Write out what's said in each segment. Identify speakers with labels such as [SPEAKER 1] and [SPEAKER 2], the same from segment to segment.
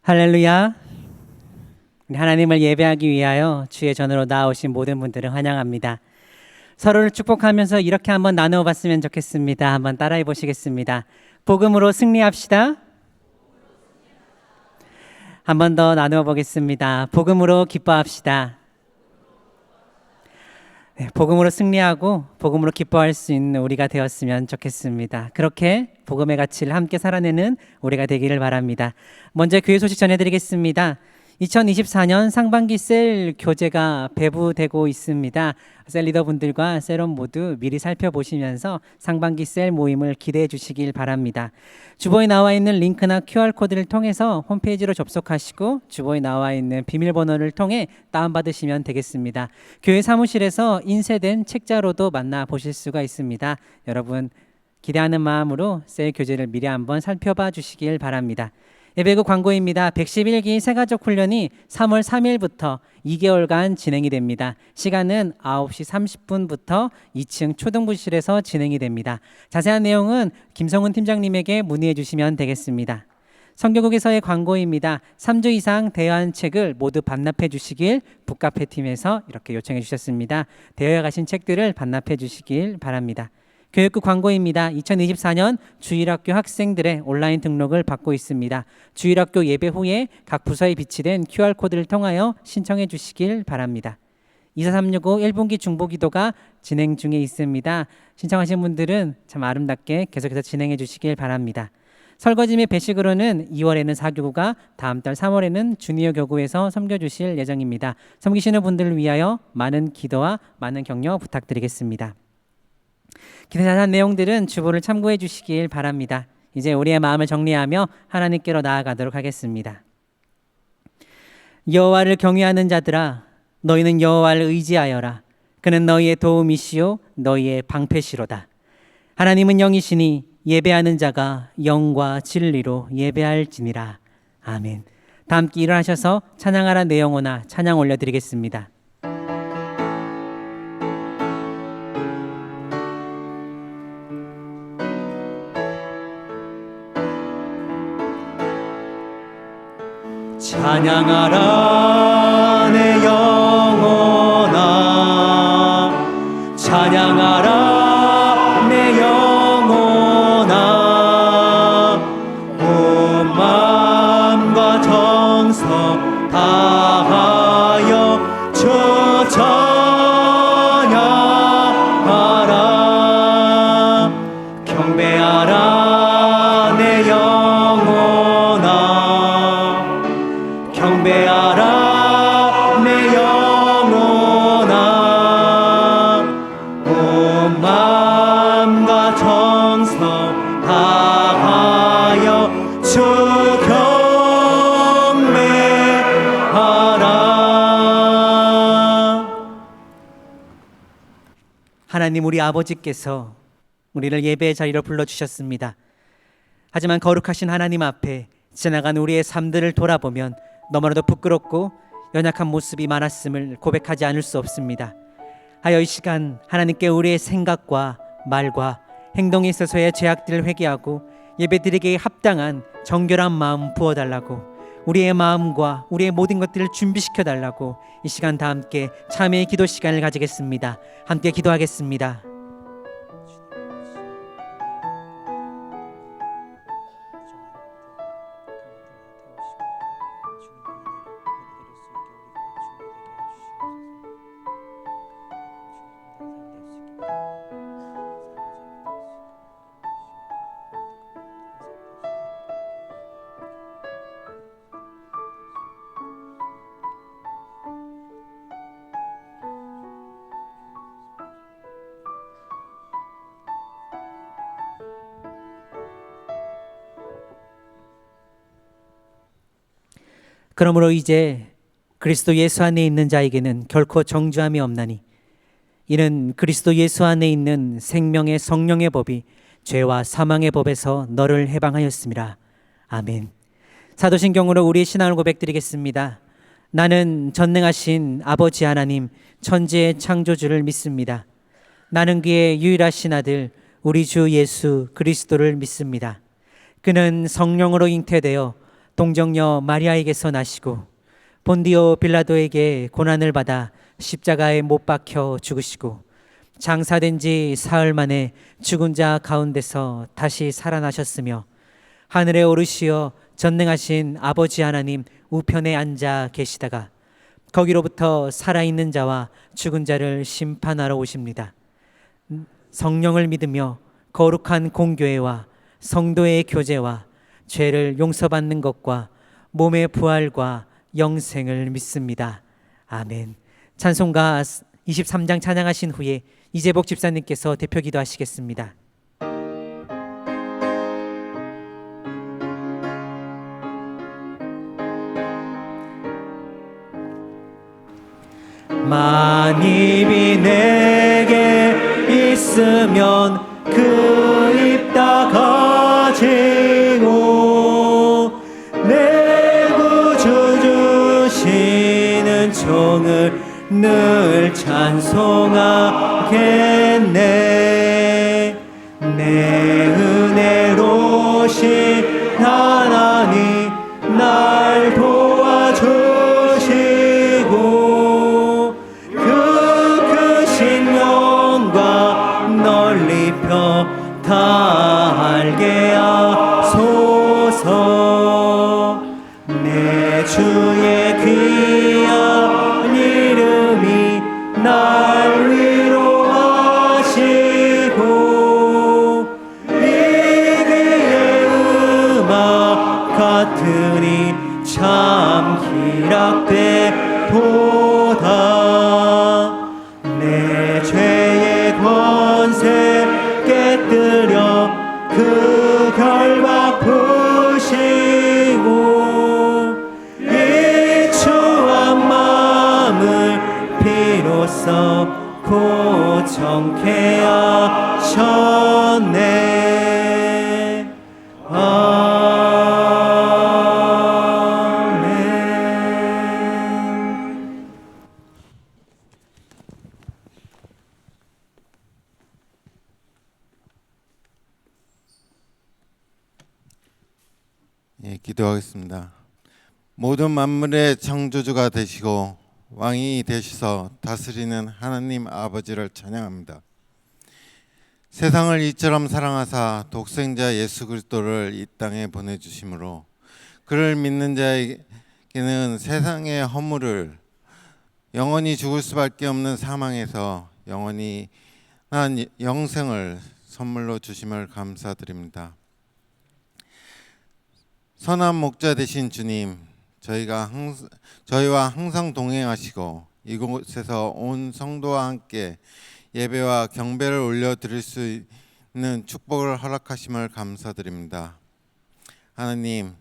[SPEAKER 1] 할렐루야. 하나님을 예배하기 위하여 주의 전으로 나아오신 모든 분들을 환영합니다. 서로를 축복하면서 이렇게 한번 나누어 봤으면 좋겠습니다. 한번 따라해 보시겠습니다. 복음으로 승리합시다. 한 번 더 나누어 보겠습니다. 복음으로 기뻐합시다. 복음으로 승리하고 복음으로 기뻐할 수 있는 우리가 되었으면 좋겠습니다. 그렇게 복음의 가치를 함께 살아내는 우리가 되기를 바랍니다. 먼저 교회 소식 전해드리겠습니다. 2024년 상반기 셀 교재가 배부되고 있습니다. 셀 리더분들과 셀원 모두 미리 살펴보시면서 상반기 셀 모임을 기대해 주시길 바랍니다. 주보에 나와 있는 링크나 QR코드를 통해서 홈페이지로 접속하시고 주보에 나와 있는 비밀번호를 통해 다운받으시면 되겠습니다. 교회 사무실에서 인쇄된 책자로도 만나보실 수가 있습니다. 여러분 기대하는 마음으로 셀 교재를 미리 한번 살펴봐 주시길 바랍니다. 예배국 광고입니다. 111기 새가족 훈련이 3월 3일부터 2개월간 진행이 됩니다. 시간은 9시 30분부터 2층 초등부실에서 진행이 됩니다. 자세한 내용은 김성훈 팀장님에게 문의해 주시면 되겠습니다. 성교국에서의 광고입니다. 3주 이상 대여한 책을 모두 반납해 주시길 북카페팀에서 이렇게 요청해 주셨습니다. 대여해 가신 책들을 반납해 주시길 바랍니다. 교육국 광고입니다. 2024년 주일학교 학생들의 온라인 등록을 받고 있습니다. 주일학교 예배 후에 각 부서에 비치된 QR코드를 통하여 신청해 주시길 바랍니다. 24365 1분기 중보기도가 진행 중에 있습니다. 신청하신 분들은 참 아름답게 계속해서 진행해 주시길 바랍니다. 설거지 및 배식으로는 2월에는 사교구가 다음 달 3월에는 주니어 교구에서 섬겨주실 예정입니다. 섬기시는 분들을 위하여 많은 기도와 많은 격려 부탁드리겠습니다. 기대 자세한 내용들은 주보를 참고해 주시길 바랍니다. 이제 우리의 마음을 정리하며 하나님께로 나아가도록 하겠습니다. 여호와를 경외하는 자들아, 너희는 여호와를 의지하여라. 그는 너희의 도움이시요 너희의 방패시로다. 하나님은 영이시니 예배하는 자가 영과 진리로 예배할지니라. 아멘. 다 함께 일어나셔서 찬양하라 내 영혼아 찬양 올려드리겠습니다. 찬양하라 내 영혼아 찬양하라 내 영혼아 온 마음과 정성 다하여 주 찬양하라 경배하라 내 영혼아 경배하라 내 영혼아 온 마음과 정성 다하여 주 경배하라. 하나님 우리 아버지께서 우리를 예배의 자리로 불러주셨습니다. 하지만 거룩하신 하나님 앞에 지나간 우리의 삶들을 돌아보면 너무나도 부끄럽고 연약한 모습이 많았음을 고백하지 않을 수 없습니다. 하여 이 시간 하나님께 우리의 생각과 말과 행동에 있어서의 죄악들을 회개하고 예배드리기에 합당한 정결한 마음 부어달라고 우리의 마음과 우리의 모든 것들을 준비시켜달라고 이 시간 다 함께 참회의 기도 시간을 가지겠습니다. 함께 기도하겠습니다. 그러므로 이제 그리스도 예수 안에 있는 자에게는 결코 정죄함이 없나니 이는 그리스도 예수 안에 있는 생명의 성령의 법이 죄와 사망의 법에서 너를 해방하였습니다. 아멘. 사도신경으로 우리의 신앙을 고백드리겠습니다. 나는 전능하신 아버지 하나님 천지의 창조주를 믿습니다. 나는 그의 유일하신 아들 우리 주 예수 그리스도를 믿습니다. 그는 성령으로 잉태되어 동정녀 마리아에게서 나시고 본디오 빌라도에게 고난을 받아 십자가에 못 박혀 죽으시고 장사된 지 사흘 만에 죽은 자 가운데서 다시 살아나셨으며 하늘에 오르시어 전능하신 아버지 하나님 우편에 앉아 계시다가 거기로부터 살아있는 자와 죽은 자를 심판하러 오십니다. 성령을 믿으며 거룩한 공교회와 성도의 교제와 죄를 용서받는 것과 몸의 부활과 영생을 믿습니다. 아멘. 찬송가 23장 찬양하신 후에 이재복 집사님께서 대표 기도하시겠습니다. 만입이 내게 있으면 그 입 다 가지고 내 구주 주시는 종을 늘 찬송하겠네. 내 은혜로신 하나님 날 도와주시고 그 크신 영광 널리 다 알게 하소서. 내 주의 귀한 이름이 날 위로하시고 이기의 음악 같으니 참 희락되도다. 내 죄의 권세 깨뜨려 그 결박 푸시고 이 추한 마음을 비로소 고정케 하셨네. 아멘.
[SPEAKER 2] 예, 기도하겠습니다. 모든 만물의 창조주가 되시고 왕이 되셔서 다스리는 하나님 아버지를 찬양합니다. 세상을 이처럼 사랑하사 독생자 예수 그리스도를 이 땅에 보내주심으로 그를 믿는 자에게는 세상의 허물을 영원히 죽을 수밖에 없는 사망에서 영원히 난 영생을 선물로 주심을 감사드립니다. 선한 목자 되신 주님, 저희와 항상 동행하시고 이곳에서 온 성도와 함께 예배와 경배를 올려드릴 수 있는 축복을 허락하심을 감사드립니다. 하나님,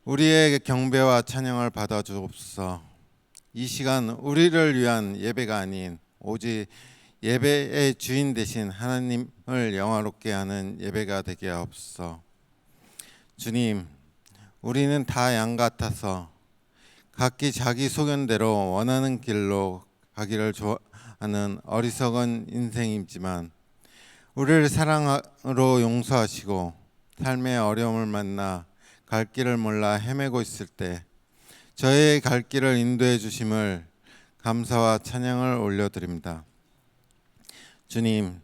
[SPEAKER 2] 우리의 경배와 찬양을 받아주옵소서. 이 시간 우리를 위한 예배가 아닌 오직 예배의 주인 되신 하나님을 영화롭게 하는 예배가 되게 하옵소서. 주님, 우리는 다 양 같아서 각기 자기 소견대로 원하는 길로 가기를 좋아하는 어리석은 인생이지만 우리를 사랑으로 용서하시고 삶의 어려움을 만나 갈 길을 몰라 헤매고 있을 때 저의 갈 길을 인도해 주심을 감사와 찬양을 올려드립니다. 주님,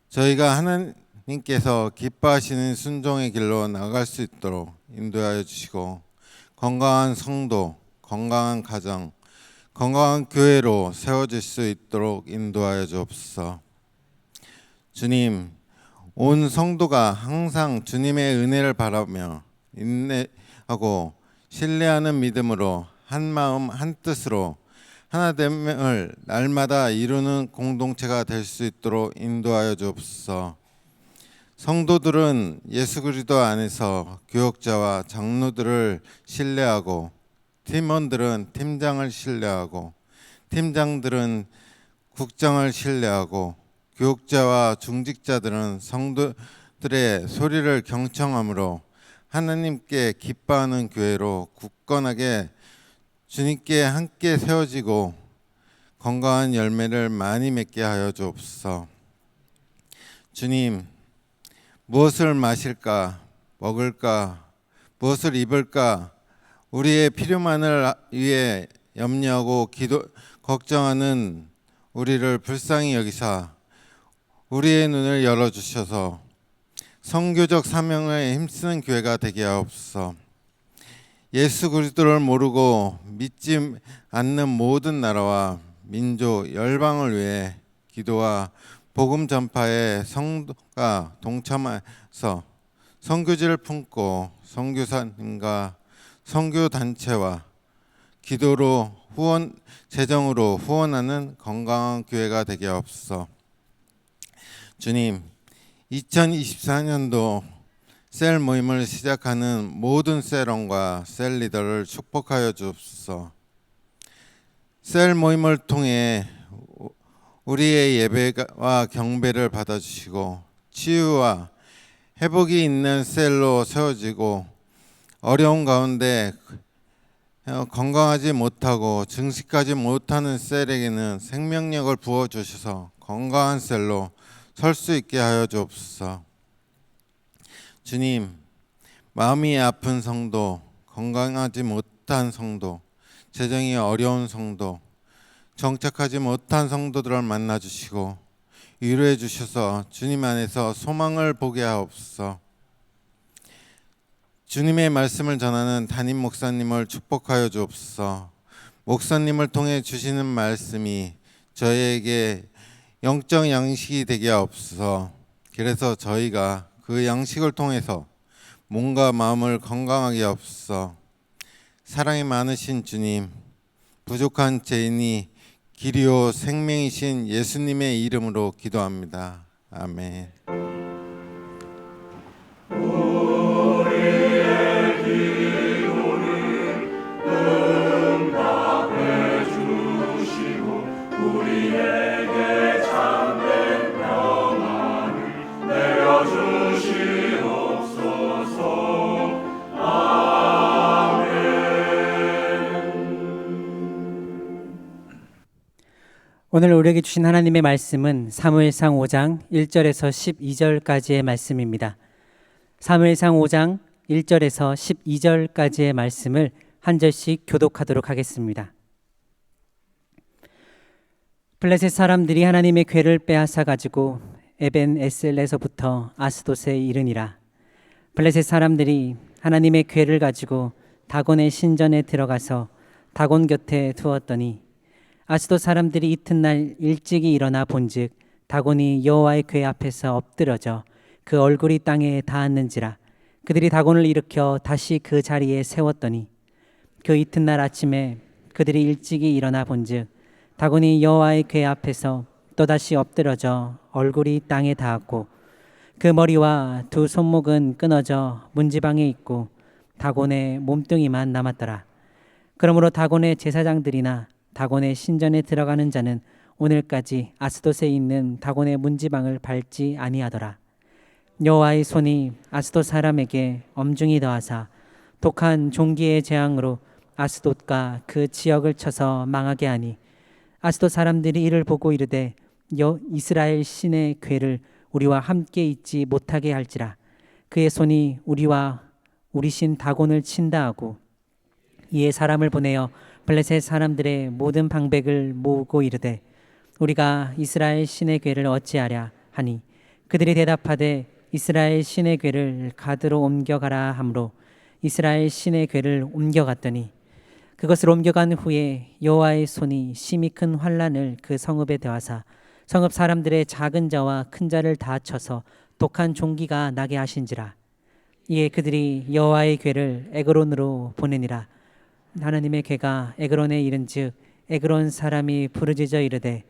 [SPEAKER 2] 저희가 하나님께서 기뻐하시는 순종의 길로 나아갈 수 있도록 인도하여 주시고 건강한 성도, 건강한 가정, 건강한 교회로 세워질 수 있도록 인도하여 주옵소서. 주님, 온 성도가 항상 주님의 은혜를 바라며 인내하고 신뢰하는 믿음으로 한 마음 한 뜻으로 하나됨을 날마다 이루는 공동체가 될 수 있도록 인도하여 주옵소서. 성도들은 예수 그리스도 안에서 교역자와 장로들을 신뢰하고 팀원들은 팀장을 신뢰하고 팀장들은 국장을 신뢰하고 교역자와 중직자들은 성도들의 소리를 경청함으로 하나님께 기뻐하는 교회로 굳건하게 주님께 함께 세워지고 건강한 열매를 많이 맺게 하여 주옵소서. 주님, 무엇을 마실까, 먹을까, 무엇을 입을까? 우리의 필요만을 위해 염려하고 걱정하는 우리를 불쌍히 여기사 우리의 눈을 열어주셔서 선교적 사명에 힘쓰는 교회가 되게 하옵소서. 예수 그리스도를 모르고 믿지 않는 모든 나라와 민족, 열방을 위해 기도와 복음 전파에 성도가 동참해서 선교지를 품고 선교사님과 선교단체와 기도로 재정으로 후원하는 건강한 교회가 되게 하옵소서. 주님, 2024년도 셀 모임을 시작하는 모든 셀원과 셀 리더를 축복하여 주옵소서. 셀 모임을 통해 우리의 예배와 경배를 받아주시고 치유와 회복이 있는 셀로 세워지고 어려운 가운데 건강하지 못하고 증식하지 못하는 셀에게는 생명력을 부어주셔서 건강한 셀로 설 수 있게 하여 주옵소서. 주님, 마음이 아픈 성도, 건강하지 못한 성도, 재정이 어려운 성도, 정착하지 못한 성도들을 만나주시고 위로해 주셔서 주님 안에서 소망을 보게 하옵소서. 주님의 말씀을 전하는 담임 목사님을 축복하여 주옵소서. 목사님을 통해 주시는 말씀이 저희에게 영적 양식이 되게 하옵소서. 그래서 저희가 그 양식을 통해서 몸과 마음을 건강하게 하옵소서. 사랑이 많으신 주님, 부족한 죄인이 길이요 생명이신 예수님의 이름으로 기도합니다. 아멘.
[SPEAKER 1] 오늘 우리에게 주신 하나님의 말씀은 사무엘상 5장 1절에서 12절까지의 말씀입니다. 사무엘상 5장 1절에서 12절까지의 말씀을 한 절씩 교독하도록 하겠습니다. 블레셋 사람들이 하나님의 궤를 빼앗아 가지고 에벤 에셀에서부터 아스돗에 이르니라. 블레셋 사람들이 하나님의 궤를 가지고 다곤의 신전에 들어가서 다곤 곁에 두었더니 아스돗 사람들이 이튿날 일찍이 일어나 본즉 다곤이 여호와의 궤 앞에서 엎드러져 그 얼굴이 땅에 닿았는지라. 그들이 다곤을 일으켜 다시 그 자리에 세웠더니 그 이튿날 아침에 그들이 일찍이 일어나 본즉 다곤이 여호와의 궤 앞에서 또다시 엎드러져 얼굴이 땅에 닿았고 그 머리와 두 손목은 끊어져 문지방에 있고 다곤의 몸뚱이만 남았더라. 그러므로 다곤의 제사장들이나 다곤의 신전에 들어가는 자는 오늘까지 아스돗에 있는 다곤의 문지방을 밟지 아니하더라. 여호와의 손이 아스돗 사람에게 엄중히 더하사 독한 종기의 재앙으로 아스돗과 그 지역을 쳐서 망하게 하니 아스돗 사람들이 이를 보고 이르되 이스라엘 신의 궤를 우리와 함께 있지 못하게 할지라. 그의 손이 우리와 우리 신 다곤을 친다 하고 이에 사람을 보내어 블레셋 사람들의 모든 방백을 모으고 이르되 우리가 이스라엘 신의 궤를 어찌하랴 하니 그들이 대답하되 이스라엘 신의 궤를 가드로 옮겨가라 하므로 이스라엘 신의 궤를 옮겨갔더니 그것을 옮겨간 후에 여호와의 손이 심히 큰 환란을 그 성읍에 더하사 성읍 사람들의 작은 자와 큰 자를 다 쳐서 독한 종기가 나게 하신지라. 이에 그들이 여호와의 궤를 에그론으로 보내니라. 하나님의 궤가 에그론에 이른즉 에그론 사람이 부르짖어 이르되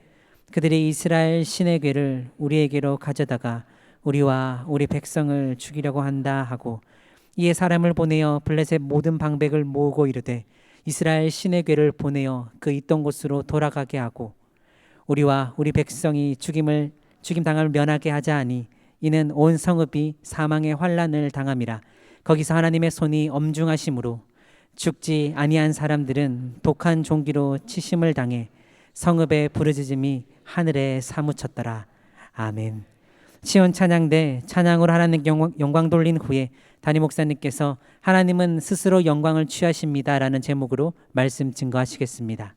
[SPEAKER 1] 그들이 이스라엘 신의 궤를 우리에게로 가져다가 우리와 우리 백성을 죽이려고 한다 하고 이에 사람을 보내어 블레셋 모든 방백을 모으고 이르되 이스라엘 신의 궤를 보내어 그 있던 곳으로 돌아가게 하고 우리와 우리 백성이 죽임 당함을 면하게 하자 하니 이는 온 성읍이 사망의 환란을 당함이라. 거기서 하나님의 손이 엄중하심으로 죽지 아니한 사람들은 독한 종기로 치심을 당해 성읍의 부르짖음이 하늘에 사무쳤더라. 아멘. 시온 찬양대 찬양으로 하나님 영광 돌린 후에 담임 목사님께서 하나님은 스스로 영광을 취하십니다라는 제목으로 말씀 증거하시겠습니다.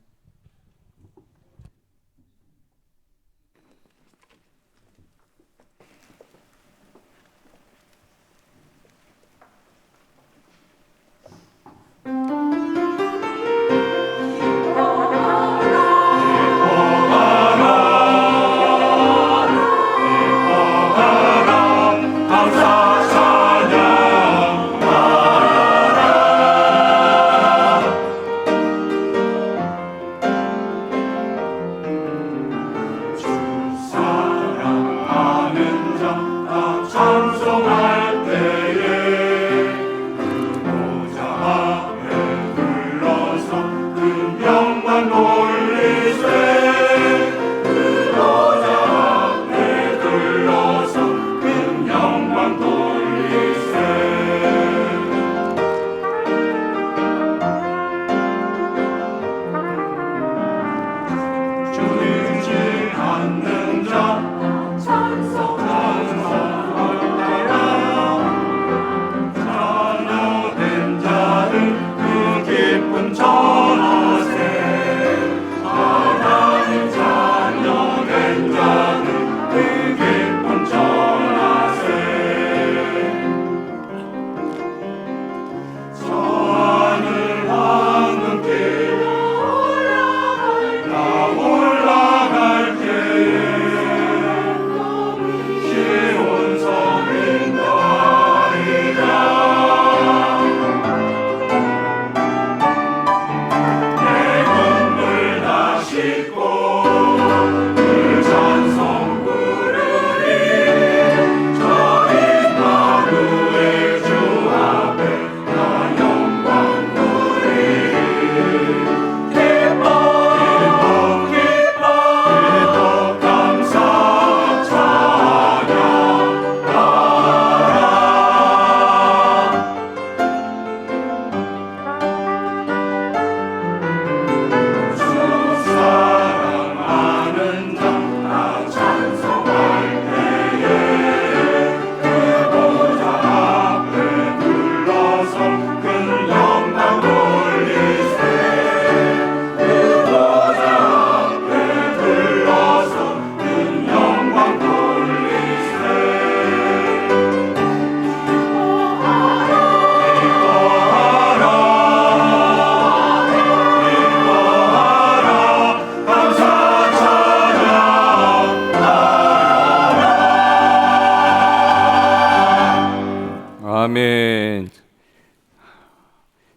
[SPEAKER 3] 아멘.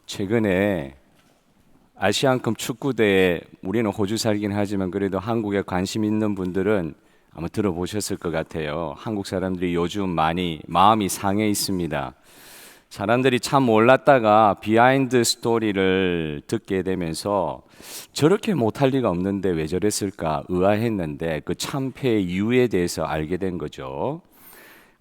[SPEAKER 3] 최근에 아시안컵 축구대회, 우리는 호주 살긴 하지만 그래도 한국에 관심 있는 분들은 아마 들어보셨을 것 같아요. 한국 사람들이 요즘 많이 마음이 상해 있습니다. 사람들이 참 몰랐다가 비하인드 스토리를 듣게 되면서 저렇게 못할 리가 없는데 왜 저랬을까 의아했는데 그 참패의 이유에 대해서 알게 된 거죠.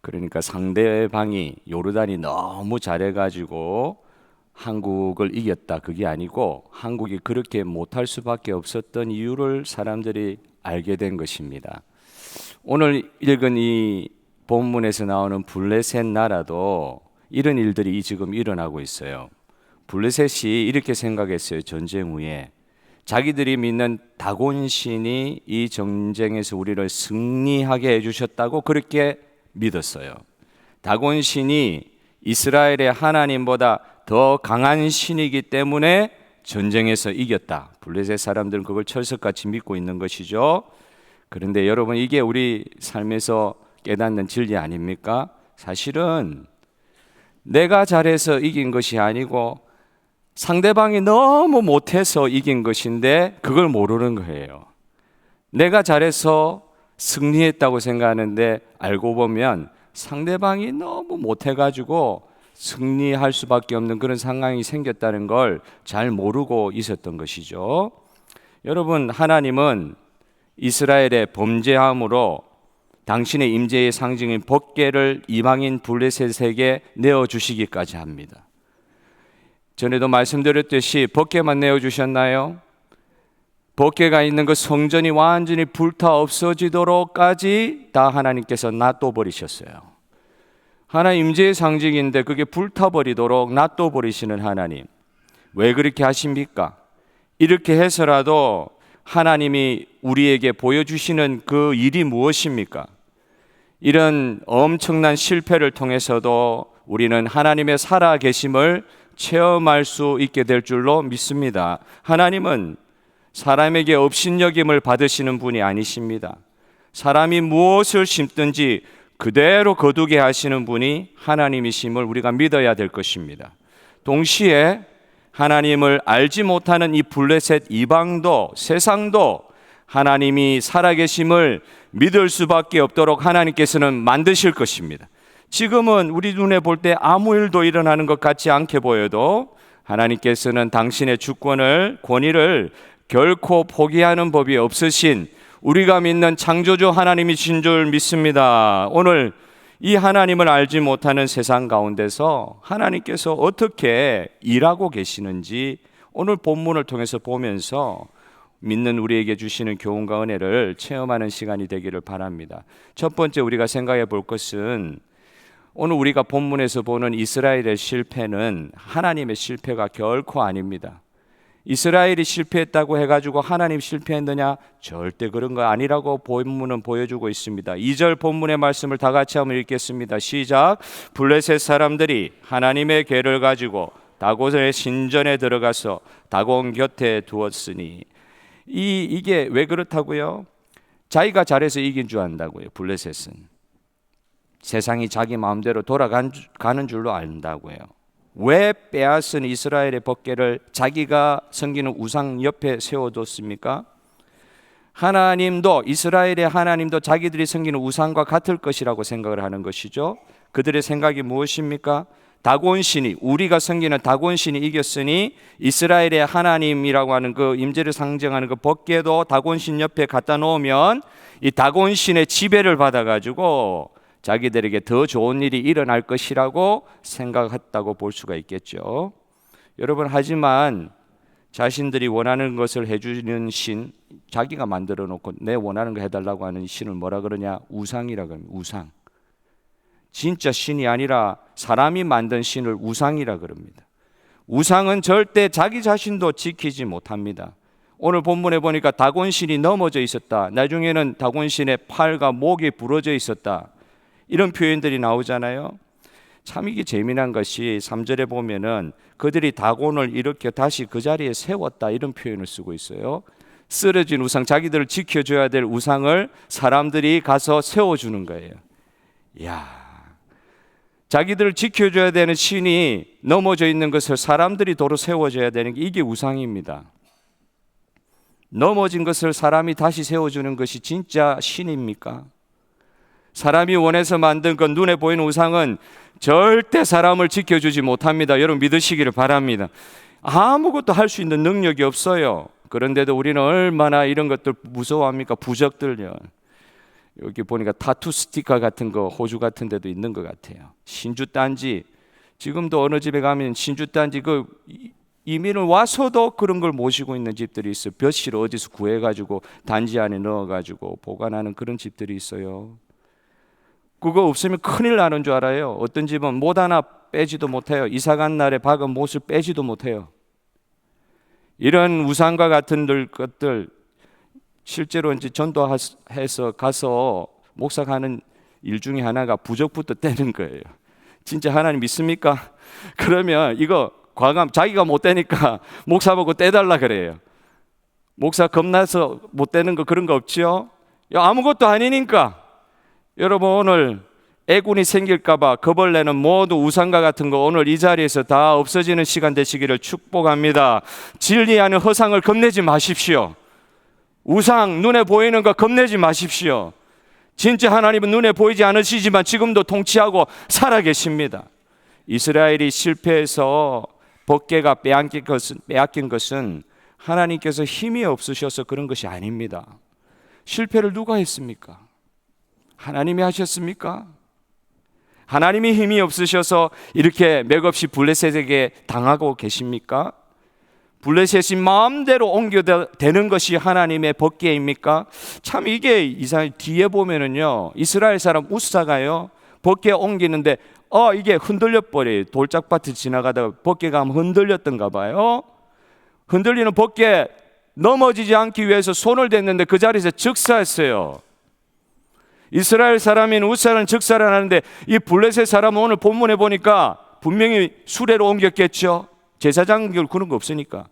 [SPEAKER 3] 그러니까 상대방이 요르단이 너무 잘해가지고 한국을 이겼다, 그게 아니고 한국이 그렇게 못할 수밖에 없었던 이유를 사람들이 알게 된 것입니다. 오늘 읽은 이 본문에서 나오는 블레셋 나라도 이런 일들이 지금 일어나고 있어요. 블레셋이 이렇게 생각했어요. 전쟁 후에 자기들이 믿는 다곤 신이 이 전쟁에서 우리를 승리하게 해주셨다고 그렇게 믿었어요. 다곤 신이 이스라엘의 하나님보다 더 강한 신이기 때문에 전쟁에서 이겼다. 블레셋 사람들은 그걸 철석같이 믿고 있는 것이죠. 그런데 여러분, 이게 우리 삶에서 깨닫는 진리 아닙니까? 사실은 내가 잘해서 이긴 것이 아니고 상대방이 너무 못해서 이긴 것인데 그걸 모르는 거예요. 내가 잘해서 승리했다고 생각하는데 알고 보면 상대방이 너무 못해가지고 승리할 수밖에 없는 그런 상황이 생겼다는 걸 잘 모르고 있었던 것이죠. 여러분, 하나님은 이스라엘의 범죄함으로 당신의 임재의 상징인 법궤를 이방인 블레셋에게 내어주시기까지 합니다. 전에도 말씀드렸듯이 법궤만 내어주셨나요? 법궤가 있는 그 성전이 완전히 불타 없어지도록까지 다 하나님께서 놔둬버리셨어요. 하나님 임재의 상징인데 그게 불타버리도록 놔둬버리시는 하나님. 왜 그렇게 하십니까? 이렇게 해서라도 하나님이 우리에게 보여주시는 그 일이 무엇입니까? 이런 엄청난 실패를 통해서도 우리는 하나님의 살아계심을 체험할 수 있게 될 줄로 믿습니다. 하나님은 사람에게 업신여김을 받으시는 분이 아니십니다. 사람이 무엇을 심든지 그대로 거두게 하시는 분이 하나님이심을 우리가 믿어야 될 것입니다. 동시에 하나님을 알지 못하는 이 블레셋 이방도 세상도 하나님이 살아계심을 믿을 수밖에 없도록 하나님께서는 만드실 것입니다. 지금은 우리 눈에 볼 때 아무 일도 일어나는 것 같지 않게 보여도 하나님께서는 당신의 주권을, 권위를 결코 포기하는 법이 없으신 우리가 믿는 창조주 하나님이신 줄 믿습니다. 오늘 이 하나님을 알지 못하는 세상 가운데서 하나님께서 어떻게 일하고 계시는지 오늘 본문을 통해서 보면서 믿는 우리에게 주시는 교훈과 은혜를 체험하는 시간이 되기를 바랍니다. 첫 번째 우리가 생각해 볼 것은 오늘 우리가 본문에서 보는 이스라엘의 실패는 하나님의 실패가 결코 아닙니다. 이스라엘이 실패했다고 해가지고 하나님 실패했느냐? 절대 그런 거 아니라고 본문은 보여주고 있습니다. 2절 본문의 말씀을 다 같이 한번 읽겠습니다. 시작. 블레셋 사람들이 하나님의 궤를 가지고 다곤의 신전에 들어가서 다곤 곁에 두었으니 이게 왜 그렇다고요? 자기가 잘해서 이긴 줄 안다고요. 블레셋은 세상이 자기 마음대로 돌아가는 줄로 안다고요. 왜 빼앗은 이스라엘의 법궤를 자기가 섬기는 우상 옆에 세워뒀습니까? 하나님도 이스라엘의 하나님도 자기들이 섬기는 우상과 같을 것이라고 생각을 하는 것이죠. 그들의 생각이 무엇입니까? 다곤신이, 우리가 섬기는 다곤신이 이겼으니 이스라엘의 하나님이라고 하는 그 임재를 상징하는 그 법궤도 다곤신 옆에 갖다 놓으면 이 다곤신의 지배를 받아가지고 자기들에게 더 좋은 일이 일어날 것이라고 생각했다고 볼 수가 있겠죠. 여러분, 하지만 자신들이 원하는 것을 해주는 신, 자기가 만들어 놓고 내 원하는 거 해달라고 하는 신을 뭐라 그러냐? 우상이라 그럽니다. 우상. 진짜 신이 아니라 사람이 만든 신을 우상이라 그럽니다. 우상은 절대 자기 자신도 지키지 못합니다. 오늘 본문에 보니까 다곤신이 넘어져 있었다. 나중에는 다곤신의 팔과 목이 부러져 있었다. 이런 표현들이 나오잖아요. 참 이게 재미난 것이 3절에 보면은 그들이 다곤을 이렇게 다시 그 자리에 세웠다 이런 표현을 쓰고 있어요. 쓰러진 우상, 자기들을 지켜줘야 될 우상을 사람들이 가서 세워주는 거예요. 이야, 자기들을 지켜줘야 되는 신이 넘어져 있는 것을 사람들이 도로 세워줘야 되는 게 이게 우상입니다. 넘어진 것을 사람이 다시 세워주는 것이 진짜 신입니까? 사람이 원해서 만든 그 눈에 보이는 우상은 절대 사람을 지켜주지 못합니다. 여러분 믿으시기를 바랍니다. 아무것도 할 수 있는 능력이 없어요. 그런데도 우리는 얼마나 이런 것들 무서워합니까? 부적들요. 여기 보니까 타투 스티커 같은 거 호주 같은 데도 있는 것 같아요. 신주단지, 지금도 어느 집에 가면 신주단지 그 이민을 와서도 그런 걸 모시고 있는 집들이 있어요. 벼실 어디서 구해가지고 단지 안에 넣어가지고 보관하는 그런 집들이 있어요. 그거 없으면 큰일 나는 줄 알아요. 어떤 집은 못 하나 빼지도 못해요. 이사 간 날에 박은 못을 빼지도 못해요. 이런 우상과 같은 것들 실제로 이제 전도해서 가서 목사하는 일 중에 하나가 부적부터 떼는 거예요. 진짜 하나님 믿습니까? 그러면 이거 과감 자기가 못 떼니까 목사 보고 떼달라 그래요. 목사 겁나서 못 떼는 거 그런 거 없지요? 아무것도 아니니까. 여러분 오늘 애군이 생길까 봐 겁을 내는 모두 우상과 같은 거 오늘 이 자리에서 다 없어지는 시간 되시기를 축복합니다. 진리 아닌 허상을 겁내지 마십시오. 우상 눈에 보이는 거 겁내지 마십시오. 진짜 하나님은 눈에 보이지 않으시지만 지금도 통치하고 살아계십니다. 이스라엘이 실패해서 법궤가 빼앗긴 것은 하나님께서 힘이 없으셔서 그런 것이 아닙니다. 실패를 누가 했습니까? 하나님이 하셨습니까? 하나님이 힘이 없으셔서 이렇게 맥없이 블레셋에게 당하고 계십니까? 블레셋이 마음대로 옮겨되는 것이 하나님의 법궤입니까? 참 이게 이상. 뒤에 보면은요, 이스라엘 사람 우사가요 법궤 옮기는데 이게 흔들려 버려요. 돌짝밭을 지나가다가 법궤가 한번 흔들렸던가 봐요. 흔들리는 법궤 넘어지지 않기 위해서 손을 댔는데 그 자리에서 즉사했어요. 이스라엘 사람인 우사는 즉사를 하는데 이 블레셋 사람은 오늘 본문에 보니까 분명히 수레로 옮겼겠죠. 제사장 그런 거 없으니까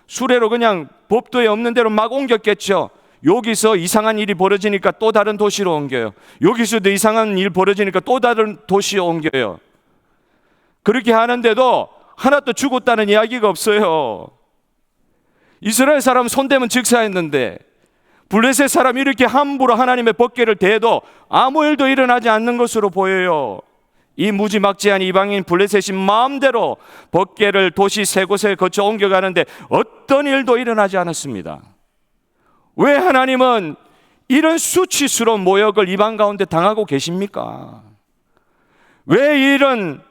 [SPEAKER 3] 수레로 그냥 법도에 없는 대로 막 옮겼겠죠. 여기서 이상한 일이 벌어지니까 또 다른 도시로 옮겨요. 여기서도 이상한 일 벌어지니까 또 다른 도시로 옮겨요. 그렇게 하는데도 하나도 죽었다는 이야기가 없어요. 이스라엘 사람 손대면 즉사했는데 블레셋 사람이 이렇게 함부로 하나님의 법궤를 대도 아무 일도 일어나지 않는 것으로 보여요. 이 무지막지한 이방인 블레셋이 마음대로 법궤를 도시 세 곳에 거쳐 옮겨가는데 어떤 일도 일어나지 않았습니다. 왜 하나님은 이런 수치스러운 모욕을 이방 가운데 당하고 계십니까? 왜 이런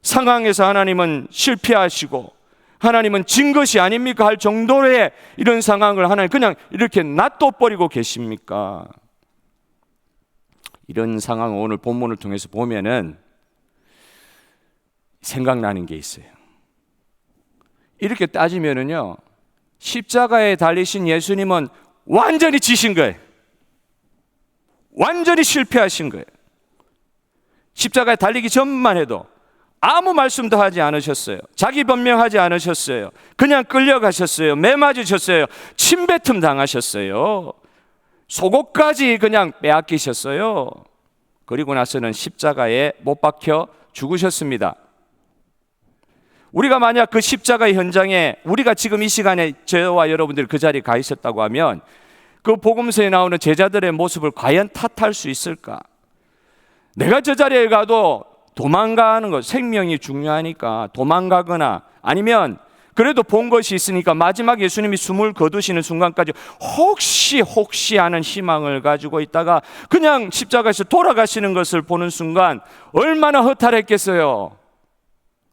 [SPEAKER 3] 상황에서 하나님은 실패하시고 하나님은 진 것이 아닙니까? 할 정도의 이런 상황을 하나님 그냥 이렇게 놔둬버리고 계십니까? 이런 상황을 오늘 본문을 통해서 보면은 생각나는 게 있어요. 이렇게 따지면은요, 십자가에 달리신 예수님은 완전히 지신 거예요. 완전히 실패하신 거예요. 십자가에 달리기 전만 해도 아무 말씀도 하지 않으셨어요. 자기 변명하지 않으셨어요. 그냥 끌려가셨어요. 매 맞으셨어요. 침뱉음 당하셨어요. 속옷까지 그냥 빼앗기셨어요. 그리고 나서는 십자가에 못 박혀 죽으셨습니다. 우리가 만약 그 십자가의 현장에 우리가 지금 이 시간에 저와 여러분들이 그 자리에 가 있었다고 하면 그 복음서에 나오는 제자들의 모습을 과연 탓할 수 있을까? 내가 저 자리에 가도 도망가는 것, 생명이 중요하니까 도망가거나 아니면 그래도 본 것이 있으니까 마지막 예수님이 숨을 거두시는 순간까지 혹시 하는 희망을 가지고 있다가 그냥 십자가에서 돌아가시는 것을 보는 순간 얼마나 허탈했겠어요.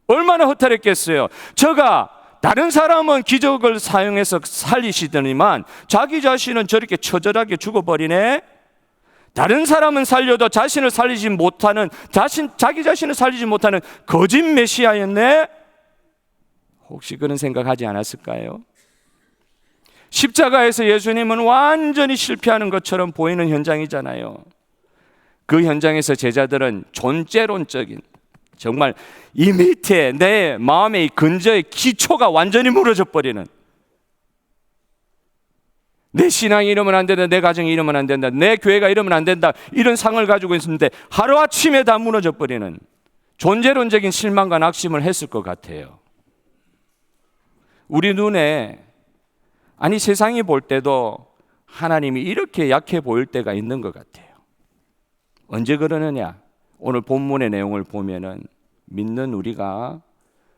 [SPEAKER 3] 얼마나 허탈했겠어요. 저가 다른 사람은 기적을 사용해서 살리시더니만 자기 자신은 저렇게 처절하게 죽어버리네. 다른 사람은 살려도 자신을 살리지 못하는 자기 자신을 살리지 못하는 거짓 메시아였네. 혹시 그런 생각하지 않았을까요? 십자가에서 예수님은 완전히 실패하는 것처럼 보이는 현장이잖아요. 그 현장에서 제자들은 존재론적인 정말 이 밑에 내 마음의 이 근저의 기초가 완전히 무너져 버리는, 내 신앙이 이러면 안 된다, 내 가정이 이러면 안 된다, 내 교회가 이러면 안 된다, 이런 상을 가지고 있었는데 하루아침에 다 무너져 버리는 존재론적인 실망과 낙심을 했을 것 같아요. 우리 눈에 아니 세상이 볼 때도 하나님이 이렇게 약해 보일 때가 있는 것 같아요. 언제 그러느냐? 오늘 본문의 내용을 보면은 믿는 우리가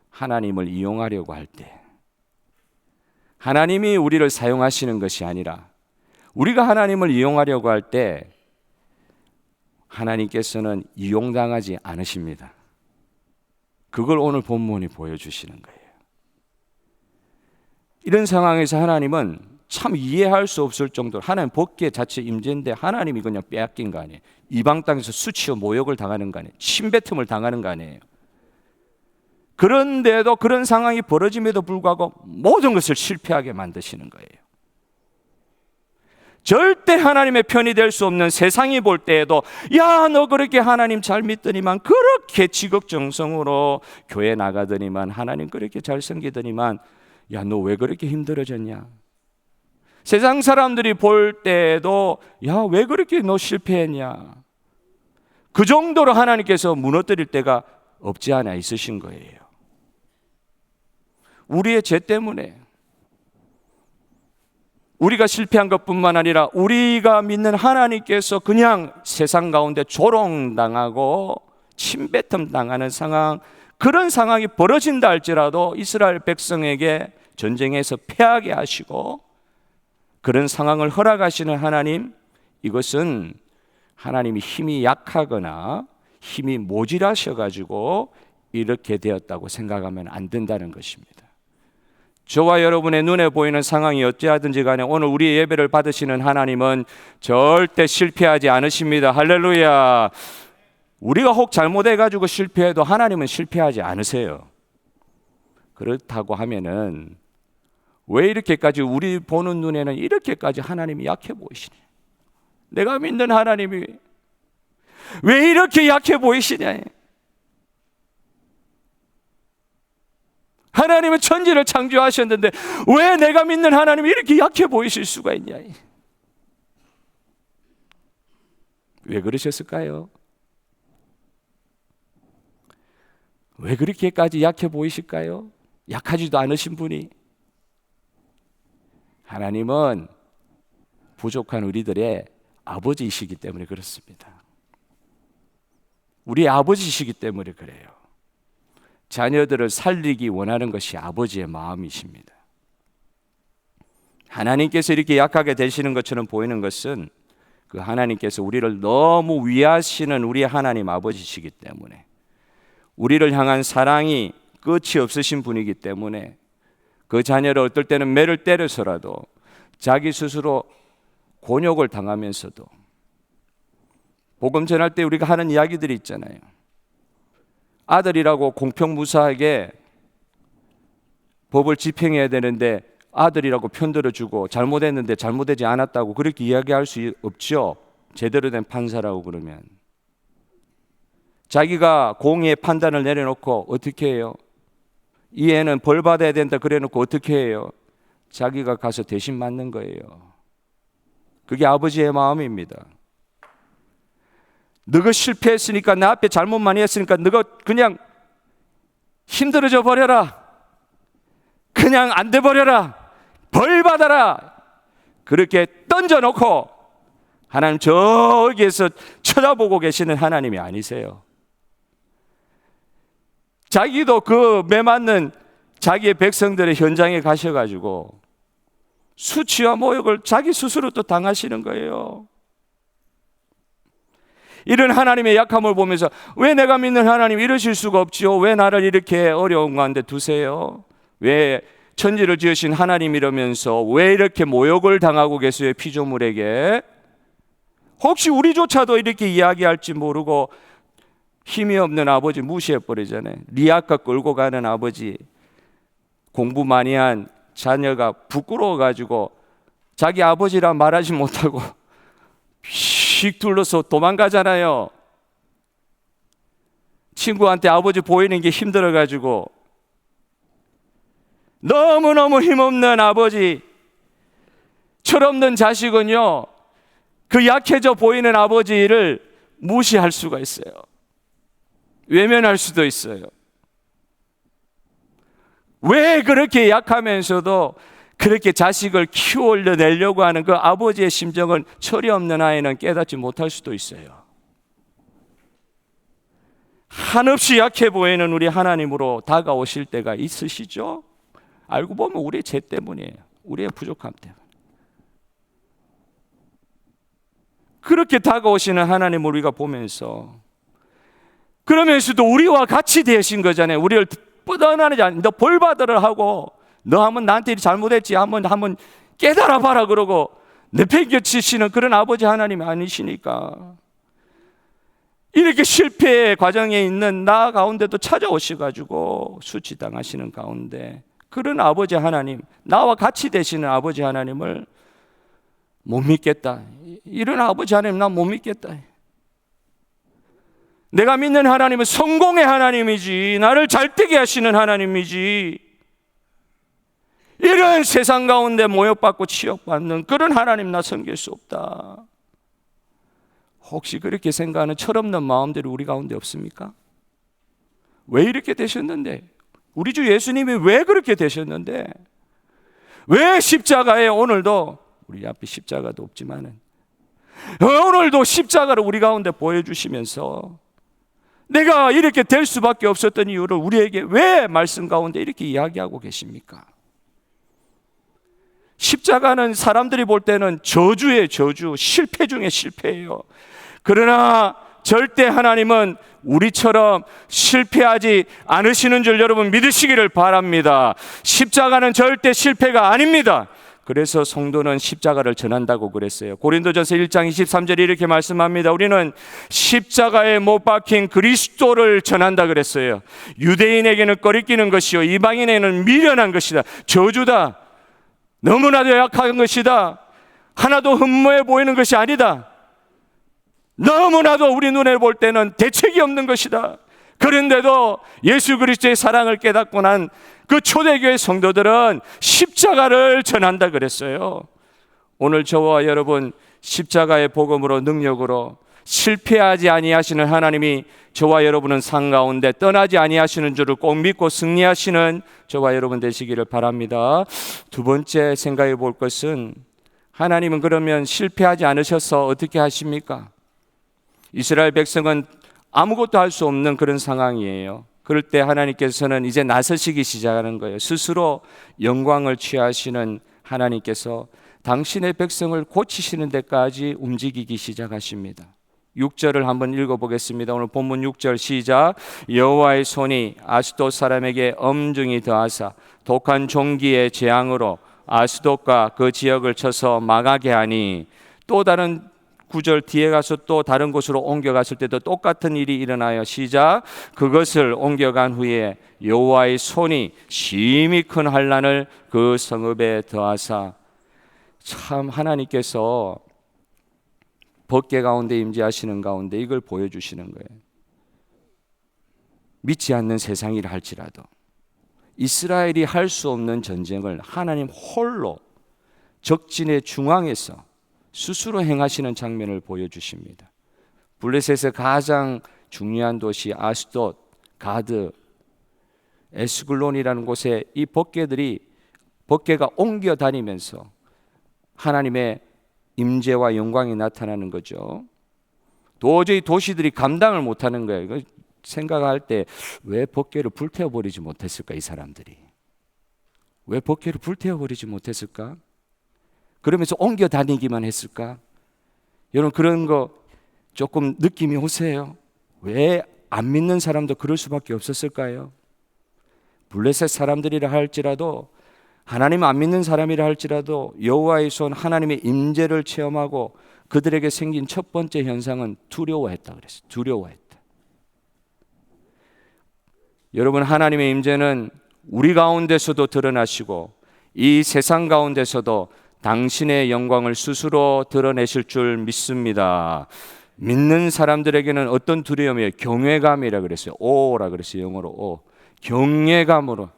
[SPEAKER 3] 하나님을 이용하려고 할 때, 하나님이 우리를 사용하시는 것이 아니라 우리가 하나님을 이용하려고 할 때 하나님께서는 이용당하지 않으십니다. 그걸 오늘 본문이 보여주시는 거예요. 이런 상황에서 하나님은 참 이해할 수 없을 정도로 하나님 법궤 자체 임재인데 하나님이 그냥 빼앗긴 거 아니에요. 이방 땅에서 수치와 모욕을 당하는 거 아니에요. 침뱉음을 당하는 거 아니에요. 그런데도 그런 상황이 벌어짐에도 불구하고 모든 것을 실패하게 만드시는 거예요. 절대 하나님의 편이 될 수 없는 세상이 볼 때에도 야, 너 그렇게 하나님 잘 믿더니만, 그렇게 지극정성으로 교회 나가더니만, 하나님 그렇게 잘 섬기더니만, 야, 너 왜 그렇게 힘들어졌냐? 세상 사람들이 볼 때에도 야, 왜 그렇게 너 실패했냐? 그 정도로 하나님께서 무너뜨릴 때가 없지 않아 있으신 거예요. 우리의 죄 때문에 우리가 실패한 것뿐만 아니라 우리가 믿는 하나님께서 그냥 세상 가운데 조롱당하고 침뱉음 당하는 상황, 그런 상황이 벌어진다 할지라도 이스라엘 백성에게 전쟁에서 패하게 하시고 그런 상황을 허락하시는 하나님, 이것은 하나님이 힘이 약하거나 힘이 모질하셔가지고 이렇게 되었다고 생각하면 안 된다는 것입니다. 저와 여러분의 눈에 보이는 상황이 어찌하든지 간에 오늘 우리의 예배를 받으시는 하나님은 절대 실패하지 않으십니다. 할렐루야. 우리가 혹 잘못해가지고 실패해도 하나님은 실패하지 않으세요. 그렇다고 하면은 왜 이렇게까지 우리 보는 눈에는 이렇게까지 하나님이 약해 보이시냐? 내가 믿는 하나님이 왜 이렇게 약해 보이시냐? 하나님은 천지를 창조하셨는데 왜 내가 믿는 하나님이 이렇게 약해 보이실 수가 있냐? 왜 그러셨을까요? 왜 그렇게까지 약해 보이실까요? 약하지도 않으신 분이. 하나님은 부족한 우리들의 아버지이시기 때문에 그렇습니다. 우리 아버지이시기 때문에 그래요. 자녀들을 살리기 원하는 것이 아버지의 마음이십니다. 하나님께서 이렇게 약하게 되시는 것처럼 보이는 것은 그 하나님께서 우리를 너무 위하시는 우리 하나님 아버지시기 때문에, 우리를 향한 사랑이 끝이 없으신 분이기 때문에 그 자녀를 어떨 때는 매를 때려서라도 자기 스스로 곤욕을 당하면서도, 복음 전할 때 우리가 하는 이야기들이 있잖아요. 아들이라고 공평무사하게 법을 집행해야 되는데 아들이라고 편들어주고 잘못했는데 잘못되지 않았다고 그렇게 이야기할 수 없죠. 제대로 된 판사라고 그러면. 자기가 공의의 판단을 내려놓고 어떻게 해요? 이 애는 벌 받아야 된다 그래놓고 어떻게 해요? 자기가 가서 대신 맞는 거예요. 그게 아버지의 마음입니다. 너가 실패했으니까, 내 앞에 잘못 많이 했으니까 너가 그냥 힘들어져 버려라, 그냥 안 돼 버려라, 벌 받아라, 그렇게 던져놓고 하나님 저기에서 쳐다보고 계시는 하나님이 아니세요. 자기도 그 매맞는 자기의 백성들의 현장에 가셔가지고 수치와 모욕을 자기 스스로 또 당하시는 거예요. 이런 하나님의 약함을 보면서 왜 내가 믿는 하나님 이러실 수가 없지요? 왜 나를 이렇게 어려운 가운데 두세요? 왜 천지를 지으신 하나님이라면서 왜 이렇게 모욕을 당하고 계세요? 피조물에게. 혹시 우리조차도 이렇게 이야기할지 모르고 힘이 없는 아버지 무시해버리잖아요. 리아카 끌고 가는 아버지, 공부 많이 한 자녀가 부끄러워가지고 자기 아버지라 말하지 못하고 휙 둘러서 도망가잖아요. 친구한테 아버지 보이는 게 힘들어가지고. 너무너무 힘없는 아버지, 철없는 자식은요, 그 약해져 보이는 아버지를 무시할 수가 있어요. 외면할 수도 있어요. 왜 그렇게 약하면서도 그렇게 자식을 키워 올려내려고 하는 그 아버지의 심정은 철이 없는 아이는 깨닫지 못할 수도 있어요. 한없이 약해 보이는 우리 하나님으로 다가오실 때가 있으시죠? 알고 보면 우리의 죄 때문이에요. 우리의 부족함 때문에. 그렇게 다가오시는 하나님을 우리가 보면서, 그러면서도 우리와 같이 되신 거잖아요. 우리를 뻗어나지 않는, 너 벌 받으라 하고, 너 한번 나한테 잘못했지, 한번 깨달아 봐라 그러고 내팽개치시는 그런 아버지 하나님이 아니시니까, 이렇게 실패의 과정에 있는 나 가운데도 찾아오셔가지고 수치당하시는 가운데, 그런 아버지 하나님, 나와 같이 되시는 아버지 하나님을 못 믿겠다. 이런 아버지 하나님 난 못 믿겠다. 내가 믿는 하나님은 성공의 하나님이지, 나를 잘되게 하시는 하나님이지, 이런 세상 가운데 모욕받고 치욕받는 그런 하나님 나 섬길 수 없다. 혹시 그렇게 생각하는 철없는 마음들이 우리 가운데 없습니까? 왜 이렇게 되셨는데? 우리 주 예수님이 왜 그렇게 되셨는데? 왜 십자가에 오늘도, 우리 앞에 십자가도 없지만은 오늘도 십자가를 우리 가운데 보여주시면서 내가 이렇게 될 수밖에 없었던 이유를 우리에게 왜 말씀 가운데 이렇게 이야기하고 계십니까? 십자가는 사람들이 볼 때는 저주의 저주, 실패 중에 실패예요. 그러나 절대 하나님은 우리처럼 실패하지 않으시는 줄 여러분 믿으시기를 바랍니다. 십자가는 절대 실패가 아닙니다. 그래서 성도는 십자가를 전한다고 그랬어요. 고린도전서 1장 23절에 이렇게 말씀합니다. 우리는 십자가에 못 박힌 그리스도를 전한다 그랬어요. 유대인에게는 꺼리끼는 것이요 이방인에게는 미련한 것이다. 저주다. 너무나도 약한 것이다. 하나도 흠모해 보이는 것이 아니다. 너무나도 우리 눈에 볼 때는 대책이 없는 것이다. 그런데도 예수 그리스도의 사랑을 깨닫고 난 그 초대교회 성도들은 십자가를 전한다 그랬어요. 오늘 저와 여러분 십자가의 복음으로 능력으로 실패하지 아니하시는 하나님이 저와 여러분은 상 가운데 떠나지 아니하시는 줄을 꼭 믿고 승리하시는 저와 여러분 되시기를 바랍니다. 두 번째 생각해 볼 것은 하나님은 그러면 실패하지 않으셔서 어떻게 하십니까? 이스라엘 백성은 아무것도 할 수 없는 그런 상황이에요. 그럴 때 하나님께서는 이제 나서시기 시작하는 거예요. 스스로 영광을 취하시는 하나님께서 당신의 백성을 고치시는 데까지 움직이기 시작하십니다. 6절을 한번 읽어보겠습니다. 오늘 본문 6절 시작. 여호와의 손이 아스돗 사람에게 엄중히 더하사 독한 종기의 재앙으로 아스돗과 그 지역을 쳐서 망하게 하니, 또 다른 9절 뒤에 가서 또 다른 곳으로 옮겨갔을 때도 똑같은 일이 일어나요. 시작. 그것을 옮겨간 후에 여호와의 손이 심히 큰 환난을 그 성읍에 더하사. 참 하나님께서 법궤 가운데 임재하시는 가운데 이걸 보여주시는 거예요. 믿지 않는 세상이라 할지라도 이스라엘이 할 수 없는 전쟁을 하나님 홀로 적진의 중앙에서 스스로 행하시는 장면을 보여주십니다. 블레셋의 가장 중요한 도시 아스돗, 가드, 에스글론이라는 곳에 이 법궤가 옮겨 다니면서 하나님의 임재와 영광이 나타나는 거죠. 도저히 도시들이 감당을 못하는 거예요. 생각할 때 왜 법궤를 불태워버리지 못했을까? 이 사람들이 왜 법궤를 불태워버리지 못했을까? 그러면서 옮겨 다니기만 했을까? 여러분 그런 거 조금 느낌이 오세요? 왜 안 믿는 사람도 그럴 수밖에 없었을까요? 블레셋 사람들이라 할지라도, 하나님 안 믿는 사람이라 할지라도 여호와의 손, 하나님의 임재를 체험하고 그들에게 생긴 첫 번째 현상은 두려워했다 그랬어요. 두려워했다. 여러분 하나님의 임재는 우리 가운데서도 드러나시고 이 세상 가운데서도 당신의 영광을 스스로 드러내실 줄 믿습니다. 믿는 사람들에게는 어떤 두려움이에요? 경외감이라 그랬어요. 오라 그랬어요. 영어로 오. 경외감으로.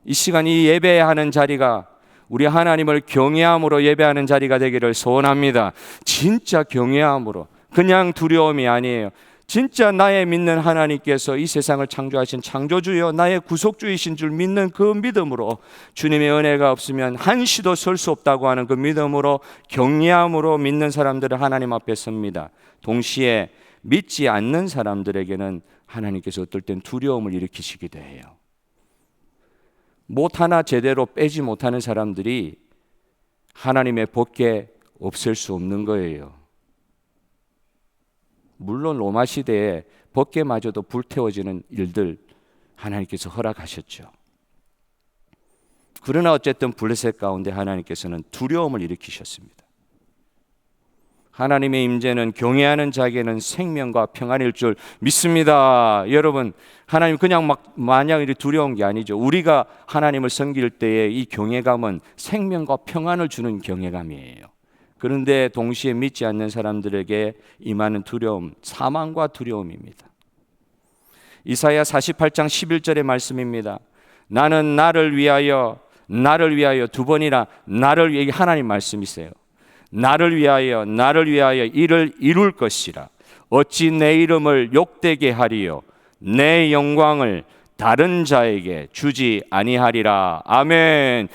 [SPEAKER 3] 이 시간 이 예배하는 자리가 우리 하나님을 경외함으로 예배하는 자리가 되기를 소원합니다. 진짜 경외함으로, 그냥 두려움이 아니에요. 진짜 나의 믿는 하나님께서 이 세상을 창조하신 창조주여 나의 구속주이신 줄 믿는 그 믿음으로, 주님의 은혜가 없으면 한시도 설 수 없다고 하는 그 믿음으로, 경외함으로 믿는 사람들은 하나님 앞에 섭니다. 동시에 믿지 않는 사람들에게는 하나님께서 어떨 땐 두려움을 일으키시기도 해요. 못 하나 제대로 빼지 못하는 사람들이 하나님의 법궤 없앨 수 없는 거예요. 물론 로마 시대에 법궤마저도 불태워지는 일들 하나님께서 허락하셨죠. 그러나 어쨌든 블레셋 가운데 하나님께서는 두려움을 일으키셨습니다. 하나님의 임재는 경외하는 자에게는 생명과 평안일 줄 믿습니다. 여러분, 하나님 그냥 마냥 두려운 게 아니죠. 우리가 하나님을 섬길 때에 이 경외감은 생명과 평안을 주는 경외감이에요. 그런데 동시에 믿지 않는 사람들에게 임하는 두려움, 사망과 두려움입니다. 이사야 48장 11절의 말씀입니다. 나는 나를 위하여 두 번이나 나를 위해, 하나님 말씀이세요. 나를 위하여 이를 이룰 것이라. 어찌 내 이름을 욕되게 하리요 내 영광을 다른 자에게 주지 아니하리라. 아멘.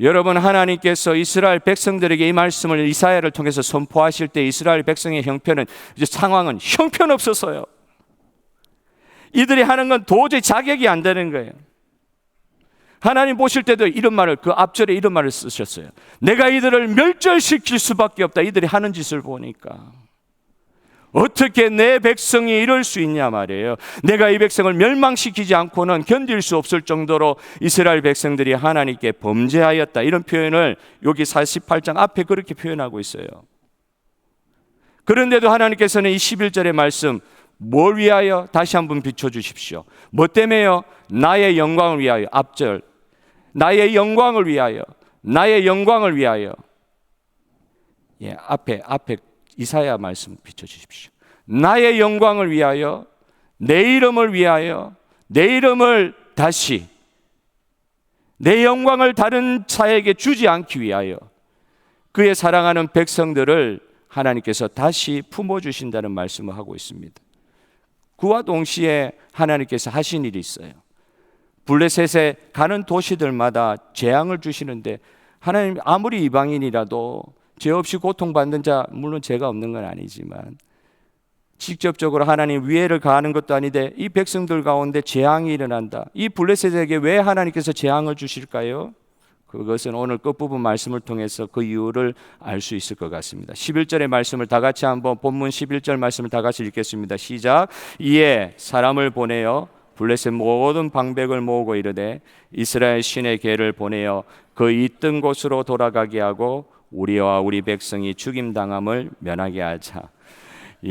[SPEAKER 3] 여러분, 하나님께서 이스라엘 백성들에게 이 말씀을 이사야를 통해서 선포하실 때 이스라엘 백성의 형편은, 이제 상황은 형편없어서요. 이들이 하는 건 도저히 자격이 안 되는 거예요. 하나님 보실 때도 이런 말을, 그 앞절에 이런 말을 쓰셨어요. 내가 이들을 멸절시킬 수밖에 없다. 이들이 하는 짓을 보니까 어떻게 내 백성이 이럴 수 있냐 말이에요. 내가 이 백성을 멸망시키지 않고는 견딜 수 없을 정도로 이스라엘 백성들이 하나님께 범죄하였다. 이런 표현을 여기 48장 앞에 그렇게 표현하고 있어요. 그런데도 하나님께서는 이 11절의 말씀, 뭘 위하여? 다시 한번 비춰주십시오. 뭐 때문에요? 나의 영광을 위하여. 앞절, 나의 영광을 위하여, 나의 영광을 위하여. 예, 앞에 이사야 말씀 비춰주십시오. 나의 영광을 위하여, 내 이름을 위하여, 내 이름을 다시, 내 영광을 다른 자에게 주지 않기 위하여 그의 사랑하는 백성들을 하나님께서 다시 품어주신다는 말씀을 하고 있습니다. 그와 동시에 하나님께서 하신 일이 있어요. 블레셋에 가는 도시들마다 재앙을 주시는데, 하나님 아무리 이방인이라도 죄 없이 고통받는 자, 물론 죄가 없는 건 아니지만 직접적으로 하나님 위해를 가하는 것도 아닌데 이 백성들 가운데 재앙이 일어난다. 이 블레셋에게 왜 하나님께서 재앙을 주실까요? 그것은 오늘 끝부분 말씀을 통해서 그 이유를 알 수 있을 것 같습니다. 11절의 말씀을 다 같이 한번, 본문 11절 말씀을 다 같이 읽겠습니다. 시작. 이에 사람을 보내어 블레셋 모든 방백을 모으고 이르되 이스라엘 신의 계를 보내어 그 있던 곳으로 돌아가게 하고 우리와 우리 백성이 죽임당함을 면하게 하자.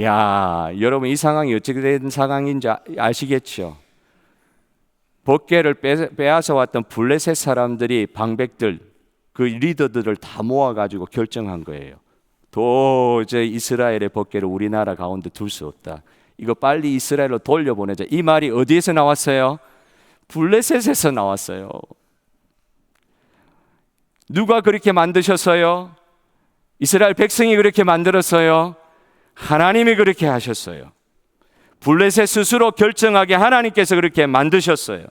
[SPEAKER 3] 야, 여러분 이 상황이 어떻게 된 상황인지 아시겠죠? 법궤를 빼앗아 왔던 블레셋 사람들이 방백들, 그 리더들을 다 모아가지고 결정한 거예요. 도저히 이스라엘의 법궤를 우리나라 가운데 둘 수 없다. 이거 빨리 이스라엘로 돌려보내자. 이 말이 어디에서 나왔어요? 블레셋에서 나왔어요. 누가 그렇게 만드셨어요? 이스라엘 백성이 그렇게 만들었어요? 하나님이 그렇게 하셨어요. 블레셋 스스로 결정하게 하나님께서 그렇게 만드셨어요.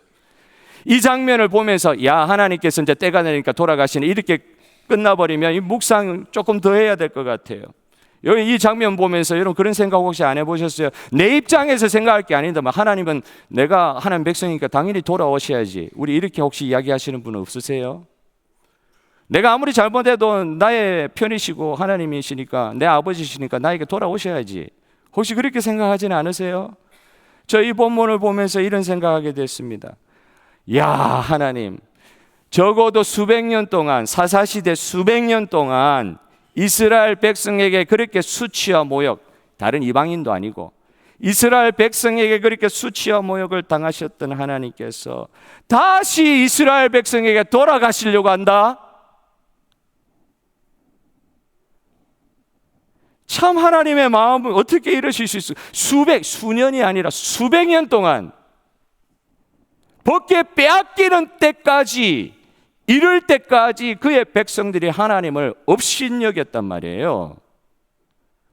[SPEAKER 3] 이 장면을 보면서 야, 하나님께서 이제 때가 되니까 돌아가시네, 이렇게 끝나버리면 이 묵상 조금 더 해야 될 것 같아요. 여기 이 장면 보면서 여러분 그런 생각 혹시 안 해보셨어요? 내 입장에서 생각할 게 아닌데 하나님은, 내가 하나님 백성이니까 당연히 돌아오셔야지, 우리 이렇게 혹시 이야기하시는 분은 없으세요? 내가 아무리 잘못해도 나의 편이시고 하나님이시니까, 내 아버지시니까 나에게 돌아오셔야지, 혹시 그렇게 생각하지는 않으세요? 저 이 본문을 보면서 이런 생각하게 됐습니다. 야, 하나님, 적어도 수백 년 동안, 사사시대 수백 년 동안 이스라엘 백성에게 그렇게 수치와 모욕, 다른 이방인도 아니고 이스라엘 백성에게 그렇게 수치와 모욕을 당하셨던 하나님께서 다시 이스라엘 백성에게 돌아가시려고 한다? 참 하나님의 마음을 어떻게 이러실 수 있어요? 수년이 아니라 수백 년 동안 법궤 빼앗기는 때까지, 이럴 때까지 그의 백성들이 하나님을 업신여겼단 말이에요.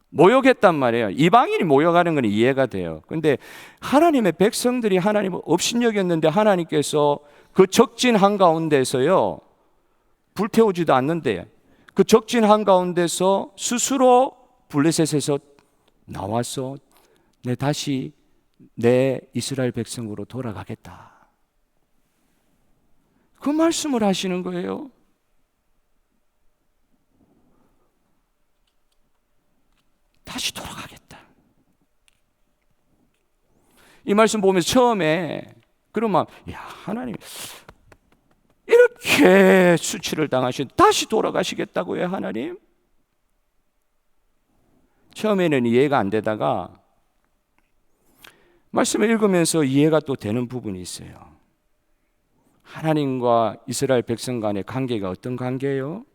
[SPEAKER 3] 모욕했단 말이에요. 이방인이 모욕하는 건 이해가 돼요. 그런데 하나님의 백성들이 하나님을 업신여겼는데 하나님께서 그 적진 한가운데서요, 불태우지도 않는데 그 적진 한가운데서 스스로 블레셋에서 나와서 다시 내 이스라엘 백성으로 돌아가겠다, 그 말씀을 하시는 거예요. 다시 돌아가겠다. 이 말씀 보면서 처음에 그런 마음, 야, 하나님 이렇게 수치를 당하신, 다시 돌아가시겠다고요, 하나님? 처음에는 이해가 안 되다가 말씀을 읽으면서 이해가 또 되는 부분이 있어요. 하나님과 이스라엘 백성 간의 관계가 어떤 관계예요?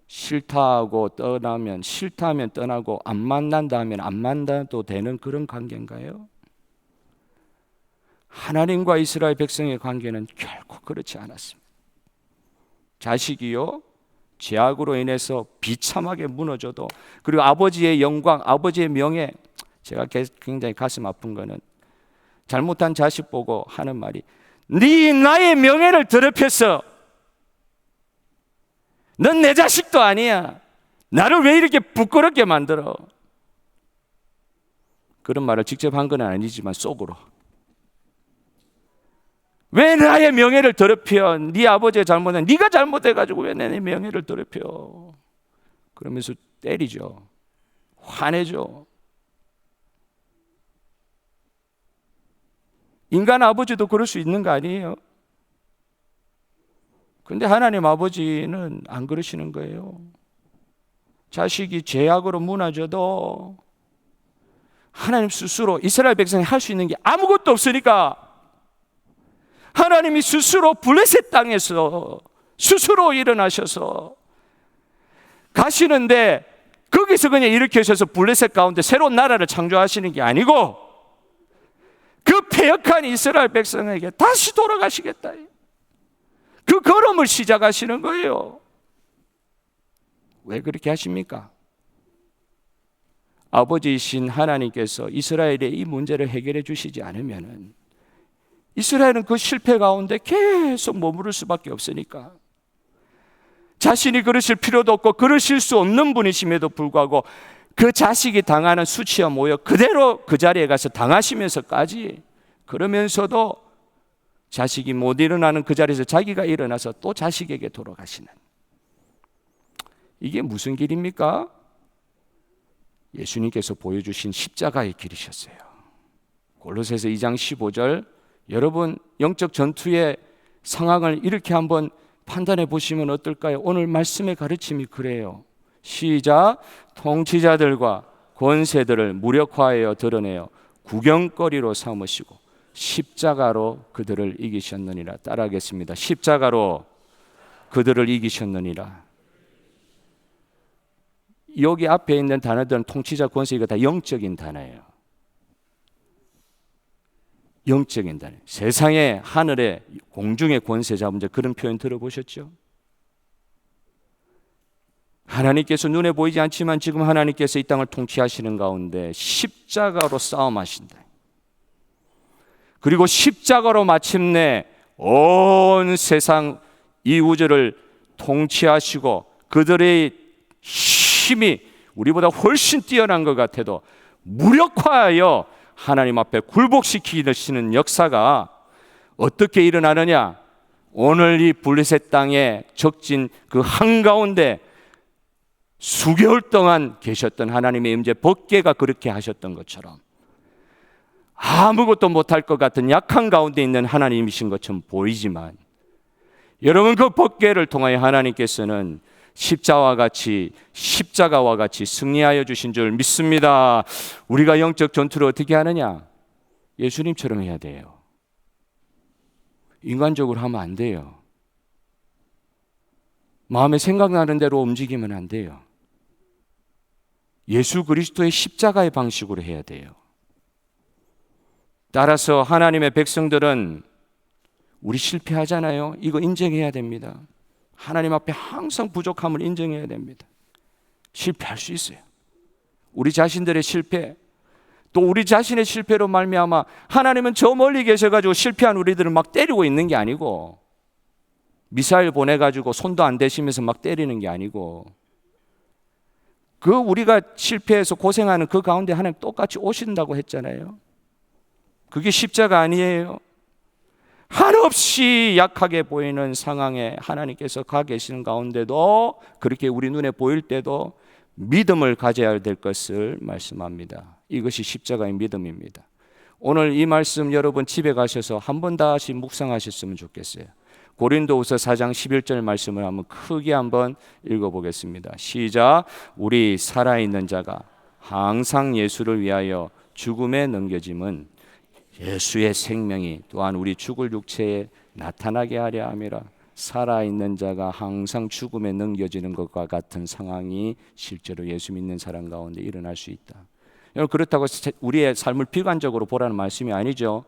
[SPEAKER 3] 싫다하고 떠나면, 싫다하면 떠나고, 안 만난다 하면 안 만나도 되는 그런 관계인가요? 하나님과 이스라엘 백성의 관계는 결코 그렇지 않았습니다. 자식이요, 죄악으로 인해서 비참하게 무너져도, 그리고 아버지의 영광, 아버지의 명예, 제가 굉장히 가슴 아픈 거는 잘못한 자식 보고 하는 말이, 네 나의 명예를 더럽혔어. 넌 내 자식도 아니야. 나를 왜 이렇게 부끄럽게 만들어? 그런 말을 직접 한 건 아니지만 속으로, 왜 나의 명예를 더럽혀? 네 아버지가 잘못한, 네가 잘못해가지고 왜 내 명예를 더럽혀? 그러면서 때리죠, 화내죠. 인간 아버지도 그럴 수 있는 거 아니에요? 근데 하나님 아버지는 안 그러시는 거예요. 자식이 죄악으로 무너져도 하나님 스스로 이스라엘 백성이 할 수 있는 게 아무것도 없으니까 하나님이 스스로 블레셋 땅에서 스스로 일어나셔서 가시는데 거기서 그냥 일으켜셔서 블레셋 가운데 새로운 나라를 창조하시는 게 아니고 그 패역한 이스라엘 백성에게 다시 돌아가시겠다. 그 걸음을 시작하시는 거예요. 왜 그렇게 하십니까? 아버지이신 하나님께서 이스라엘의 이 문제를 해결해 주시지 않으면 이스라엘은 그 실패 가운데 계속 머무를 수밖에 없으니까 자신이 그러실 필요도 없고 그러실 수 없는 분이심에도 불구하고 그 자식이 당하는 수치와 모욕 그대로 그 자리에 가서 당하시면서까지 그러면서도 자식이 못 일어나는 그 자리에서 자기가 일어나서 또 자식에게 돌아가시는 이게 무슨 길입니까? 예수님께서 보여주신 십자가의 길이셨어요. 골로새서 2장 15절 여러분 영적 전투의 상황을 이렇게 한번 판단해 보시면 어떨까요? 오늘 말씀의 가르침이 그래요. 시작. 통치자들과 권세들을 무력화하여 드러내어 구경거리로 삼으시고 십자가로 그들을 이기셨느니라. 따라하겠습니다. 십자가로 그들을 이기셨느니라. 여기 앞에 있는 단어들은 통치자, 권세 이거 다 영적인 단어예요. 영적인 단어. 세상의 하늘의 공중의 권세 잡은 자 그런 표현 들어보셨죠? 하나님께서 눈에 보이지 않지만 지금 하나님께서 이 땅을 통치하시는 가운데 십자가로 싸움하신다. 그리고 십자가로 마침내 온 세상 이 우주를 통치하시고 그들의 힘이 우리보다 훨씬 뛰어난 것 같아도 무력화하여 하나님 앞에 굴복시키시는 역사가 어떻게 일어나느냐? 오늘 이 블레셋 땅에 적진 그 한가운데 수개월 동안 계셨던 하나님의 임재 법궤가 그렇게 하셨던 것처럼 아무것도 못할 것 같은 약한 가운데 있는 하나님이신 것처럼 보이지만 여러분 그 법궤를 통하여 하나님께서는 십자가와 같이 승리하여 주신 줄 믿습니다. 우리가 영적 전투를 어떻게 하느냐? 예수님처럼 해야 돼요. 인간적으로 하면 안 돼요. 마음에 생각나는 대로 움직이면 안 돼요. 예수 그리스도의 십자가의 방식으로 해야 돼요. 따라서 하나님의 백성들은 우리 실패하잖아요. 이거 인정해야 됩니다. 하나님 앞에 항상 부족함을 인정해야 됩니다. 실패할 수 있어요. 우리 자신들의 실패, 또 우리 자신의 실패로 말미암아 하나님은 저 멀리 계셔가지고 실패한 우리들을 막 때리고 있는 게 아니고 미사일 보내가지고 손도 안 대시면서 막 때리는 게 아니고 그 우리가 실패해서 고생하는 그 가운데 하나님 똑같이 오신다고 했잖아요. 그게 십자가 아니에요. 한없이 약하게 보이는 상황에 하나님께서 가 계시는 가운데도 그렇게 우리 눈에 보일 때도 믿음을 가져야 될 것을 말씀합니다. 이것이 십자가의 믿음입니다. 오늘 이 말씀 여러분 집에 가셔서 한 번 다시 묵상하셨으면 좋겠어요. 고린도후서 4장 11절 말씀을 한번 크게 한번 읽어보겠습니다. 시작. 우리 살아있는 자가 항상 예수를 위하여 죽음에 넘겨짐은 예수의 생명이 또한 우리 죽을 육체에 나타나게 하려 함이라. 살아있는 자가 항상 죽음에 넘겨지는 것과 같은 상황이 실제로 예수 믿는 사람 가운데 일어날 수 있다. 여러분 그렇다고 우리의 삶을 비관적으로 보라는 말씀이 아니죠.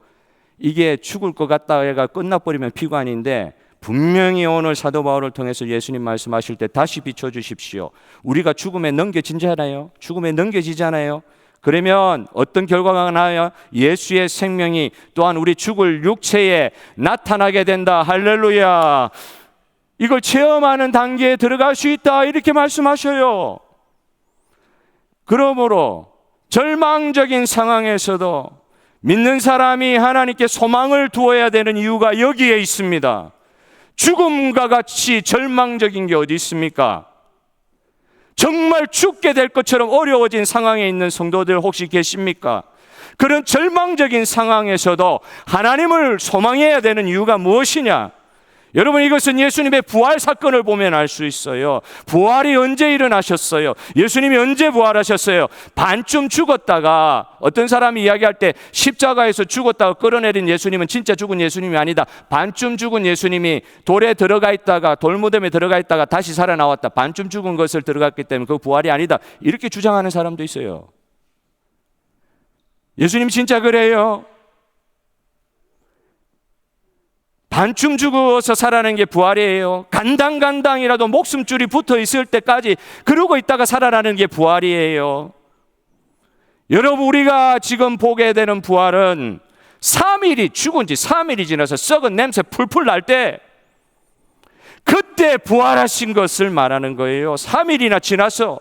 [SPEAKER 3] 이게 죽을 것 같다 해가 끝나버리면 비관인데 분명히 오늘 사도 바울을 통해서 예수님 말씀하실 때 다시 비춰주십시오. 우리가 죽음에 넘겨지잖아요. 죽음에 넘겨지잖아요. 그러면 어떤 결과가 나요? 예수의 생명이 또한 우리 죽을 육체에 나타나게 된다. 할렐루야. 이걸 체험하는 단계에 들어갈 수 있다. 이렇게 말씀하셔요. 그러므로 절망적인 상황에서도 믿는 사람이 하나님께 소망을 두어야 되는 이유가 여기에 있습니다. 죽음과 같이 절망적인 게 어디 있습니까? 정말 죽게 될 것처럼 어려워진 상황에 있는 성도들 혹시 계십니까? 그런 절망적인 상황에서도 하나님을 소망해야 되는 이유가 무엇이냐? 여러분, 이것은 예수님의 부활 사건을 보면 알 수 있어요. 부활이 언제 일어나셨어요? 예수님이 언제 부활하셨어요? 반쯤 죽었다가, 어떤 사람이 이야기할 때 십자가에서 죽었다가 끌어내린 예수님은 진짜 죽은 예수님이 아니다. 반쯤 죽은 예수님이 돌에 들어가 있다가, 돌무덤에 들어가 있다가 다시 살아나왔다. 반쯤 죽은 것을 들어갔기 때문에 그 부활이 아니다. 이렇게 주장하는 사람도 있어요. 예수님 진짜 그래요? 반쯤 죽어서 살아나는 게 부활이에요? 간당간당이라도 목숨줄이 붙어 있을 때까지 그러고 있다가 살아나는 게 부활이에요? 여러분, 우리가 지금 보게 되는 부활은 3일이 죽은 지 3일이 지나서 썩은 냄새 풀풀 날 때 그때 부활하신 것을 말하는 거예요. 3일이나 지나서.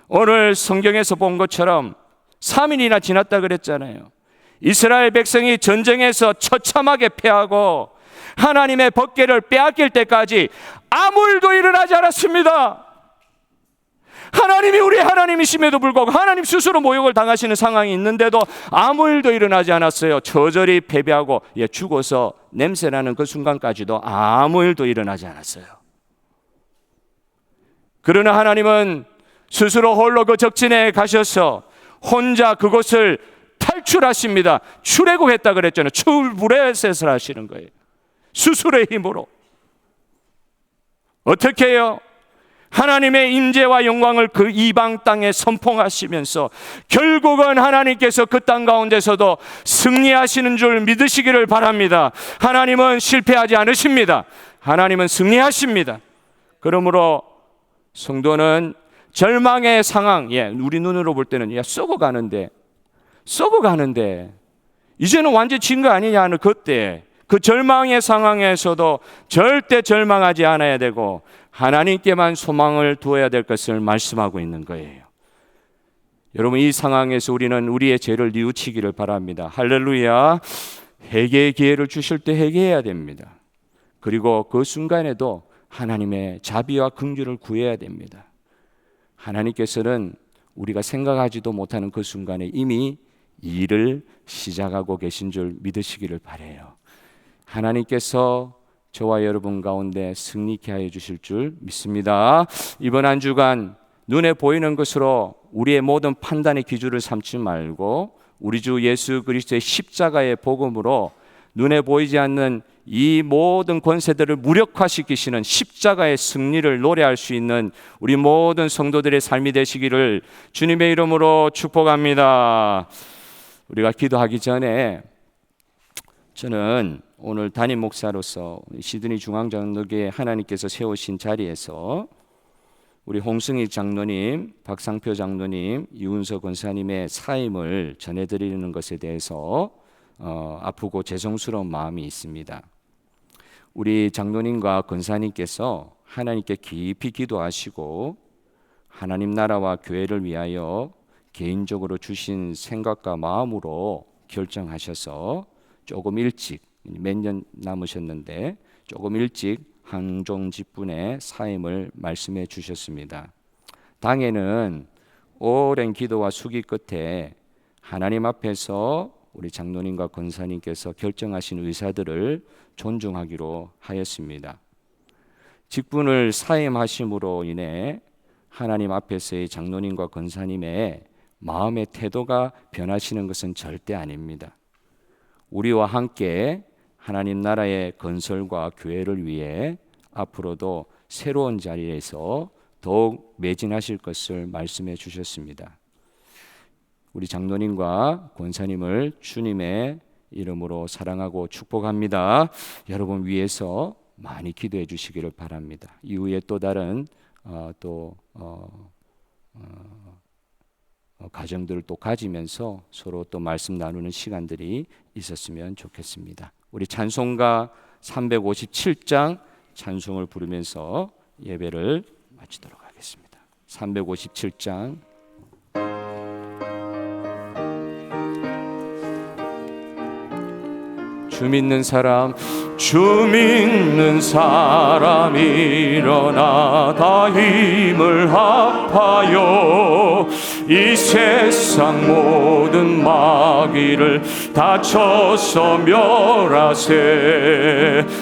[SPEAKER 3] 오늘 성경에서 본 것처럼 3일이나 지났다 그랬잖아요. 이스라엘 백성이 전쟁에서 처참하게 패하고 하나님의 법궤를 빼앗길 때까지 아무 일도 일어나지 않았습니다. 하나님이 우리 하나님이심에도 불구하고 하나님 스스로 모욕을 당하시는 상황이 있는데도 아무 일도 일어나지 않았어요. 저절히 패배하고 죽어서 냄새나는 그 순간까지도 아무 일도 일어나지 않았어요. 그러나 하나님은 스스로 홀로 그 적진에 가셔서 혼자 그곳을 탈출하십니다. 출애굽했다 그랬잖아요. 출브레셋을 하시는 거예요. 스스로의 힘으로. 어떻게 해요? 하나님의 임재와 영광을 그 이방 땅에 선포하시면서 결국은 하나님께서 그 땅 가운데서도 승리하시는 줄 믿으시기를 바랍니다. 하나님은 실패하지 않으십니다. 하나님은 승리하십니다. 그러므로 성도는 절망의 상황, 우리 눈으로 볼 때는 썩어가는데 이제는 완전히 진 거 아니냐 하는 그때, 그 절망의 상황에서도 절대 절망하지 않아야 되고 하나님께만 소망을 두어야 될 것을 말씀하고 있는 거예요. 여러분, 이 상황에서 우리는 우리의 죄를 뉘우치기를 바랍니다. 할렐루야. 회개의 기회를 주실 때 회개해야 됩니다. 그리고 그 순간에도 하나님의 자비와 긍휼을 구해야 됩니다. 하나님께서는 우리가 생각하지도 못하는 그 순간에 이미 일을 시작하고 계신 줄 믿으시기를 바라요. 하나님께서 저와 여러분 가운데 승리케 하여 주실 줄 믿습니다. 이번 한 주간 눈에 보이는 것으로 우리의 모든 판단의 기준을 삼지 말고 우리 주 예수 그리스도의 십자가의 복음으로 눈에 보이지 않는 이 모든 권세들을 무력화시키시는 십자가의 승리를 노래할 수 있는 우리 모든 성도들의 삶이 되시기를 주님의 이름으로 축복합니다. 우리가 기도하기 전에 저는 오늘 담임 목사로서 시드니 중앙장로교회 하나님께서 세우신 자리에서 우리 홍승희 장로님, 박상표 장로님, 이훈서 권사님의 사임을 전해드리는 것에 대해서 아프고 죄송스러운 마음이 있습니다. 우리 장로님과 권사님께서 하나님께 깊이 기도하시고 하나님 나라와 교회를 위하여 개인적으로 주신 생각과 마음으로 결정하셔서 조금 일찍, 몇 년 남으셨는데 조금 일찍 항종직분의 사임을 말씀해 주셨습니다. 당에는 오랜 기도와 수기 끝에 하나님 앞에서 우리 장로님과 권사님께서 결정하신 의사들을 존중하기로 하였습니다. 직분을 사임하심으로 인해 하나님 앞에서의 장로님과 권사님의 마음의 태도가 변하시는 것은 절대 아닙니다. 우리와 함께 하나님 나라의 건설과 교회를 위해 앞으로도 새로운 자리에서 더욱 매진하실 것을 말씀해 주셨습니다. 우리 장로님과 권사님을 주님의 이름으로 사랑하고 축복합니다. 여러분 위해서 많이 기도해 주시기를 바랍니다. 이후에 또 다른 가정들을 또 가지면서 서로 또 말씀 나누는 시간들이 있었으면 좋겠습니다. 우리 찬송가 357장 찬송을 부르면서 예배를 마치도록 하겠습니다. 357장 주 믿는 사람 일어나 다 힘을 합하여 이 세상 모든 마귀를 다 쳐서 멸하세.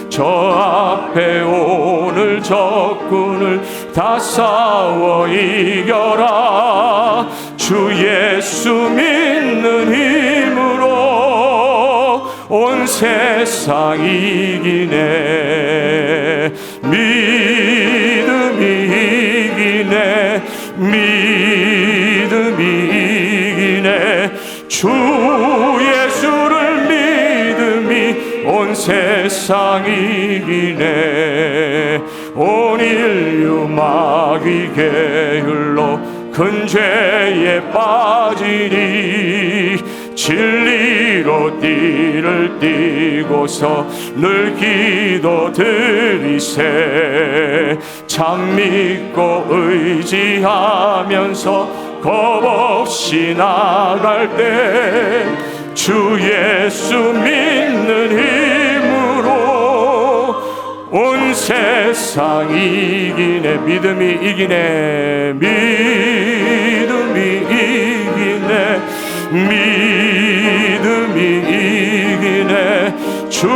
[SPEAKER 3] 저 앞에 오늘 적군을 다 싸워 이겨라. 주 예수 믿는 힘으로 온 세상 이기네. 믿음이 이기네. 믿음이 이기네. 주 예수를 믿음이 온 세상 이기네. 온 인류 마귀 계율로 큰 죄에 빠지니 진리로 띠를 띠고서 늘 기도드리세. 참 믿고 의지하면서 겁없이 나갈 때 주 예수 믿는 힘으로 온 세상 이기네. 믿음이 이기네. 믿음이 이기네. 믿음이 이기네. 주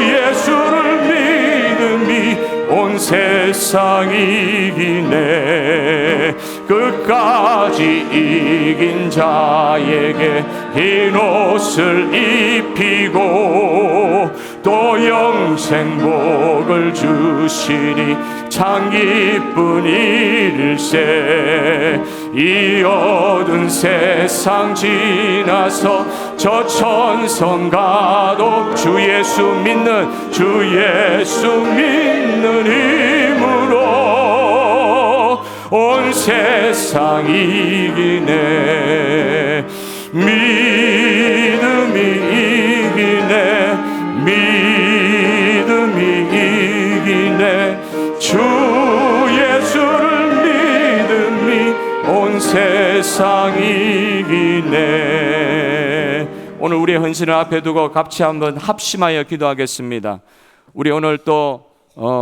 [SPEAKER 3] 예수를 믿음이 온 세상 이기네. 끝까지 이긴 자에게 흰 옷을 입히고 또 영생복을 주시니 참 기쁜 일일세. 이 어두운 세상 지나서 저 천성 가도 주 예수 믿는 힘으로 온 세상 이기네. 믿음이 이기네. 믿음이 이기네. 주 예수를 믿음이 온 세상 이기네. 오늘 우리의 헌신을 앞에 두고 같이 한번 합심하여 기도하겠습니다. 우리 오늘 또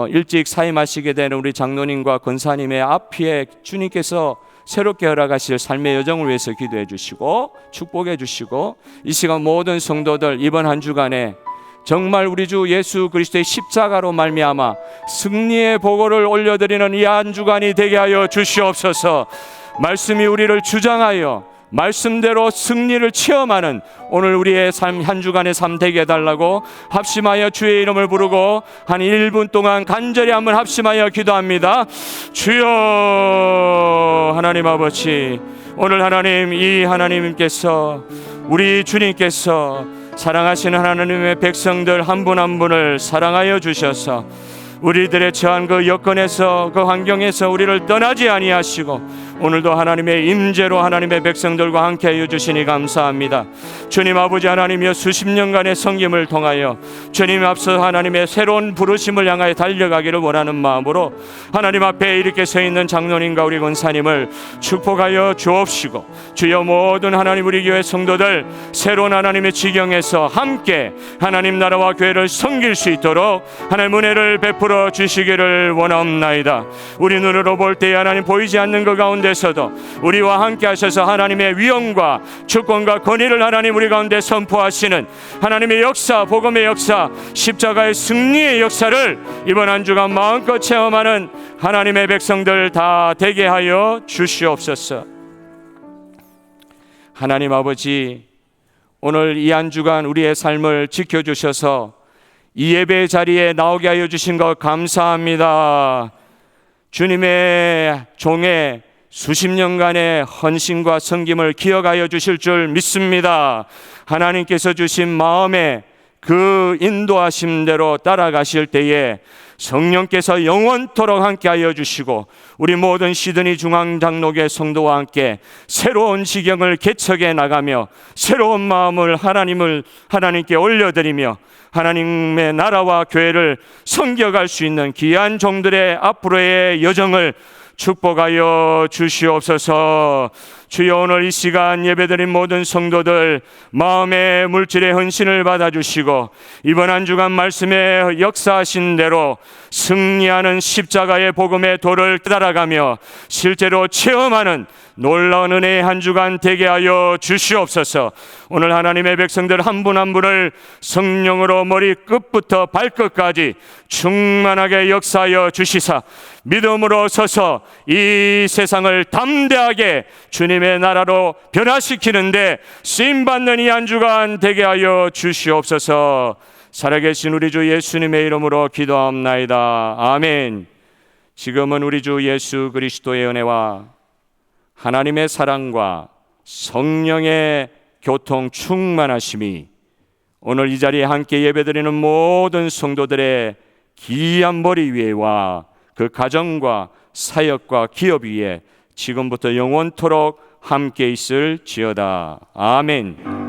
[SPEAKER 3] 일찍 사임하시게 되는 우리 장로님과 권사님의 앞에 주님께서 새롭게 허락하실 삶의 여정을 위해서 기도해 주시고 축복해 주시고, 이 시간 모든 성도들 이번 한 주간에 정말 우리 주 예수 그리스도의 십자가로 말미암아 승리의 보고를 올려드리는 이 한 주간이 되게 하여 주시옵소서. 말씀이 우리를 주장하여 말씀대로 승리를 체험하는 오늘 우리의 삶, 한 주간의 삶 되게 해달라고 합심하여 주의 이름을 부르고 한 1분 동안 간절히 한번 합심하여 기도합니다. 주여 하나님 아버지, 오늘 하나님, 이 하나님께서 우리 주님께서 사랑하시는 하나님의 백성들 한 분 한 분을 사랑하여 주셔서 우리들의 처한 그 여건에서, 그 환경에서 우리를 떠나지 아니하시고 오늘도 하나님의 임재로 하나님의 백성들과 함께하여 주시니 감사합니다. 주님 아버지 하나님이여, 수십 년간의 섬김을 통하여 주님 앞서 하나님의 새로운 부르심을 향하여 달려가기를 원하는 마음으로 하나님 앞에 이렇게 서 있는 장로님과 우리 권사님을 축복하여 주옵시고, 주여 모든 하나님 우리 교회 성도들 새로운 하나님의 지경에서 함께 하나님 나라와 교회를 섬길 수 있도록 하나님 은혜를 베풀어 주시기를 원하옵나이다. 우리 눈으로 볼 때 하나님 보이지 않는 그 가운데서도 우리와 함께 하셔서 하나님의 위엄과 주권과 권위를 하나님 우리 가운데 선포하시는 하나님의 역사, 복음의 역사, 십자가의 승리의 역사를 이번 한 주간 마음껏 체험하는 하나님의 백성들 다 되게 하여 주시옵소서. 하나님 아버지, 오늘 이 한 주간 우리의 삶을 지켜주셔서 이 예배 자리에 나오게 하여 주신 것 감사합니다. 주님의 종의 수십 년간의 헌신과 섬김을 기억하여 주실 줄 믿습니다. 하나님께서 주신 마음에 그 인도하심대로 따라가실 때에 성령께서 영원토록 함께하여 주시고 우리 모든 시드니 중앙장로교 성도와 함께 새로운 지경을 개척해 나가며 새로운 마음을 하나님께 올려드리며 하나님의 나라와 교회를 섬겨갈 수 있는 귀한 종들의 앞으로의 여정을 축복하여 주시옵소서.
[SPEAKER 4] 주여, 오늘 이 시간 예배드린 모든 성도들 마음의 물질의 헌신을 받아주시고 이번 한 주간 말씀에 역사하신 대로 승리하는 십자가의 복음의 도를 따라가며 실제로 체험하는 놀라운 은혜의 한 주간 되게 하여 주시옵소서. 오늘 하나님의 백성들 한 분 한 분을 성령으로 머리 끝부터 발끝까지 충만하게 역사하여 주시사 믿음으로 서서 이 세상을 담대하게 주님의 나라로 변화시키는데 쓰임받는 이 한 주간 되게 하여 주시옵소서. 살아계신 우리 주 예수님의 이름으로 기도합나이다. 아멘. 지금은 우리 주 예수 그리스도의 은혜와 하나님의 사랑과 성령의 교통 충만하심이 오늘 이 자리에 함께 예배드리는 모든 성도들의 귀한 머리 위에와 그 가정과 사역과 기업 위에 지금부터 영원토록 함께 있을지어다. 아멘.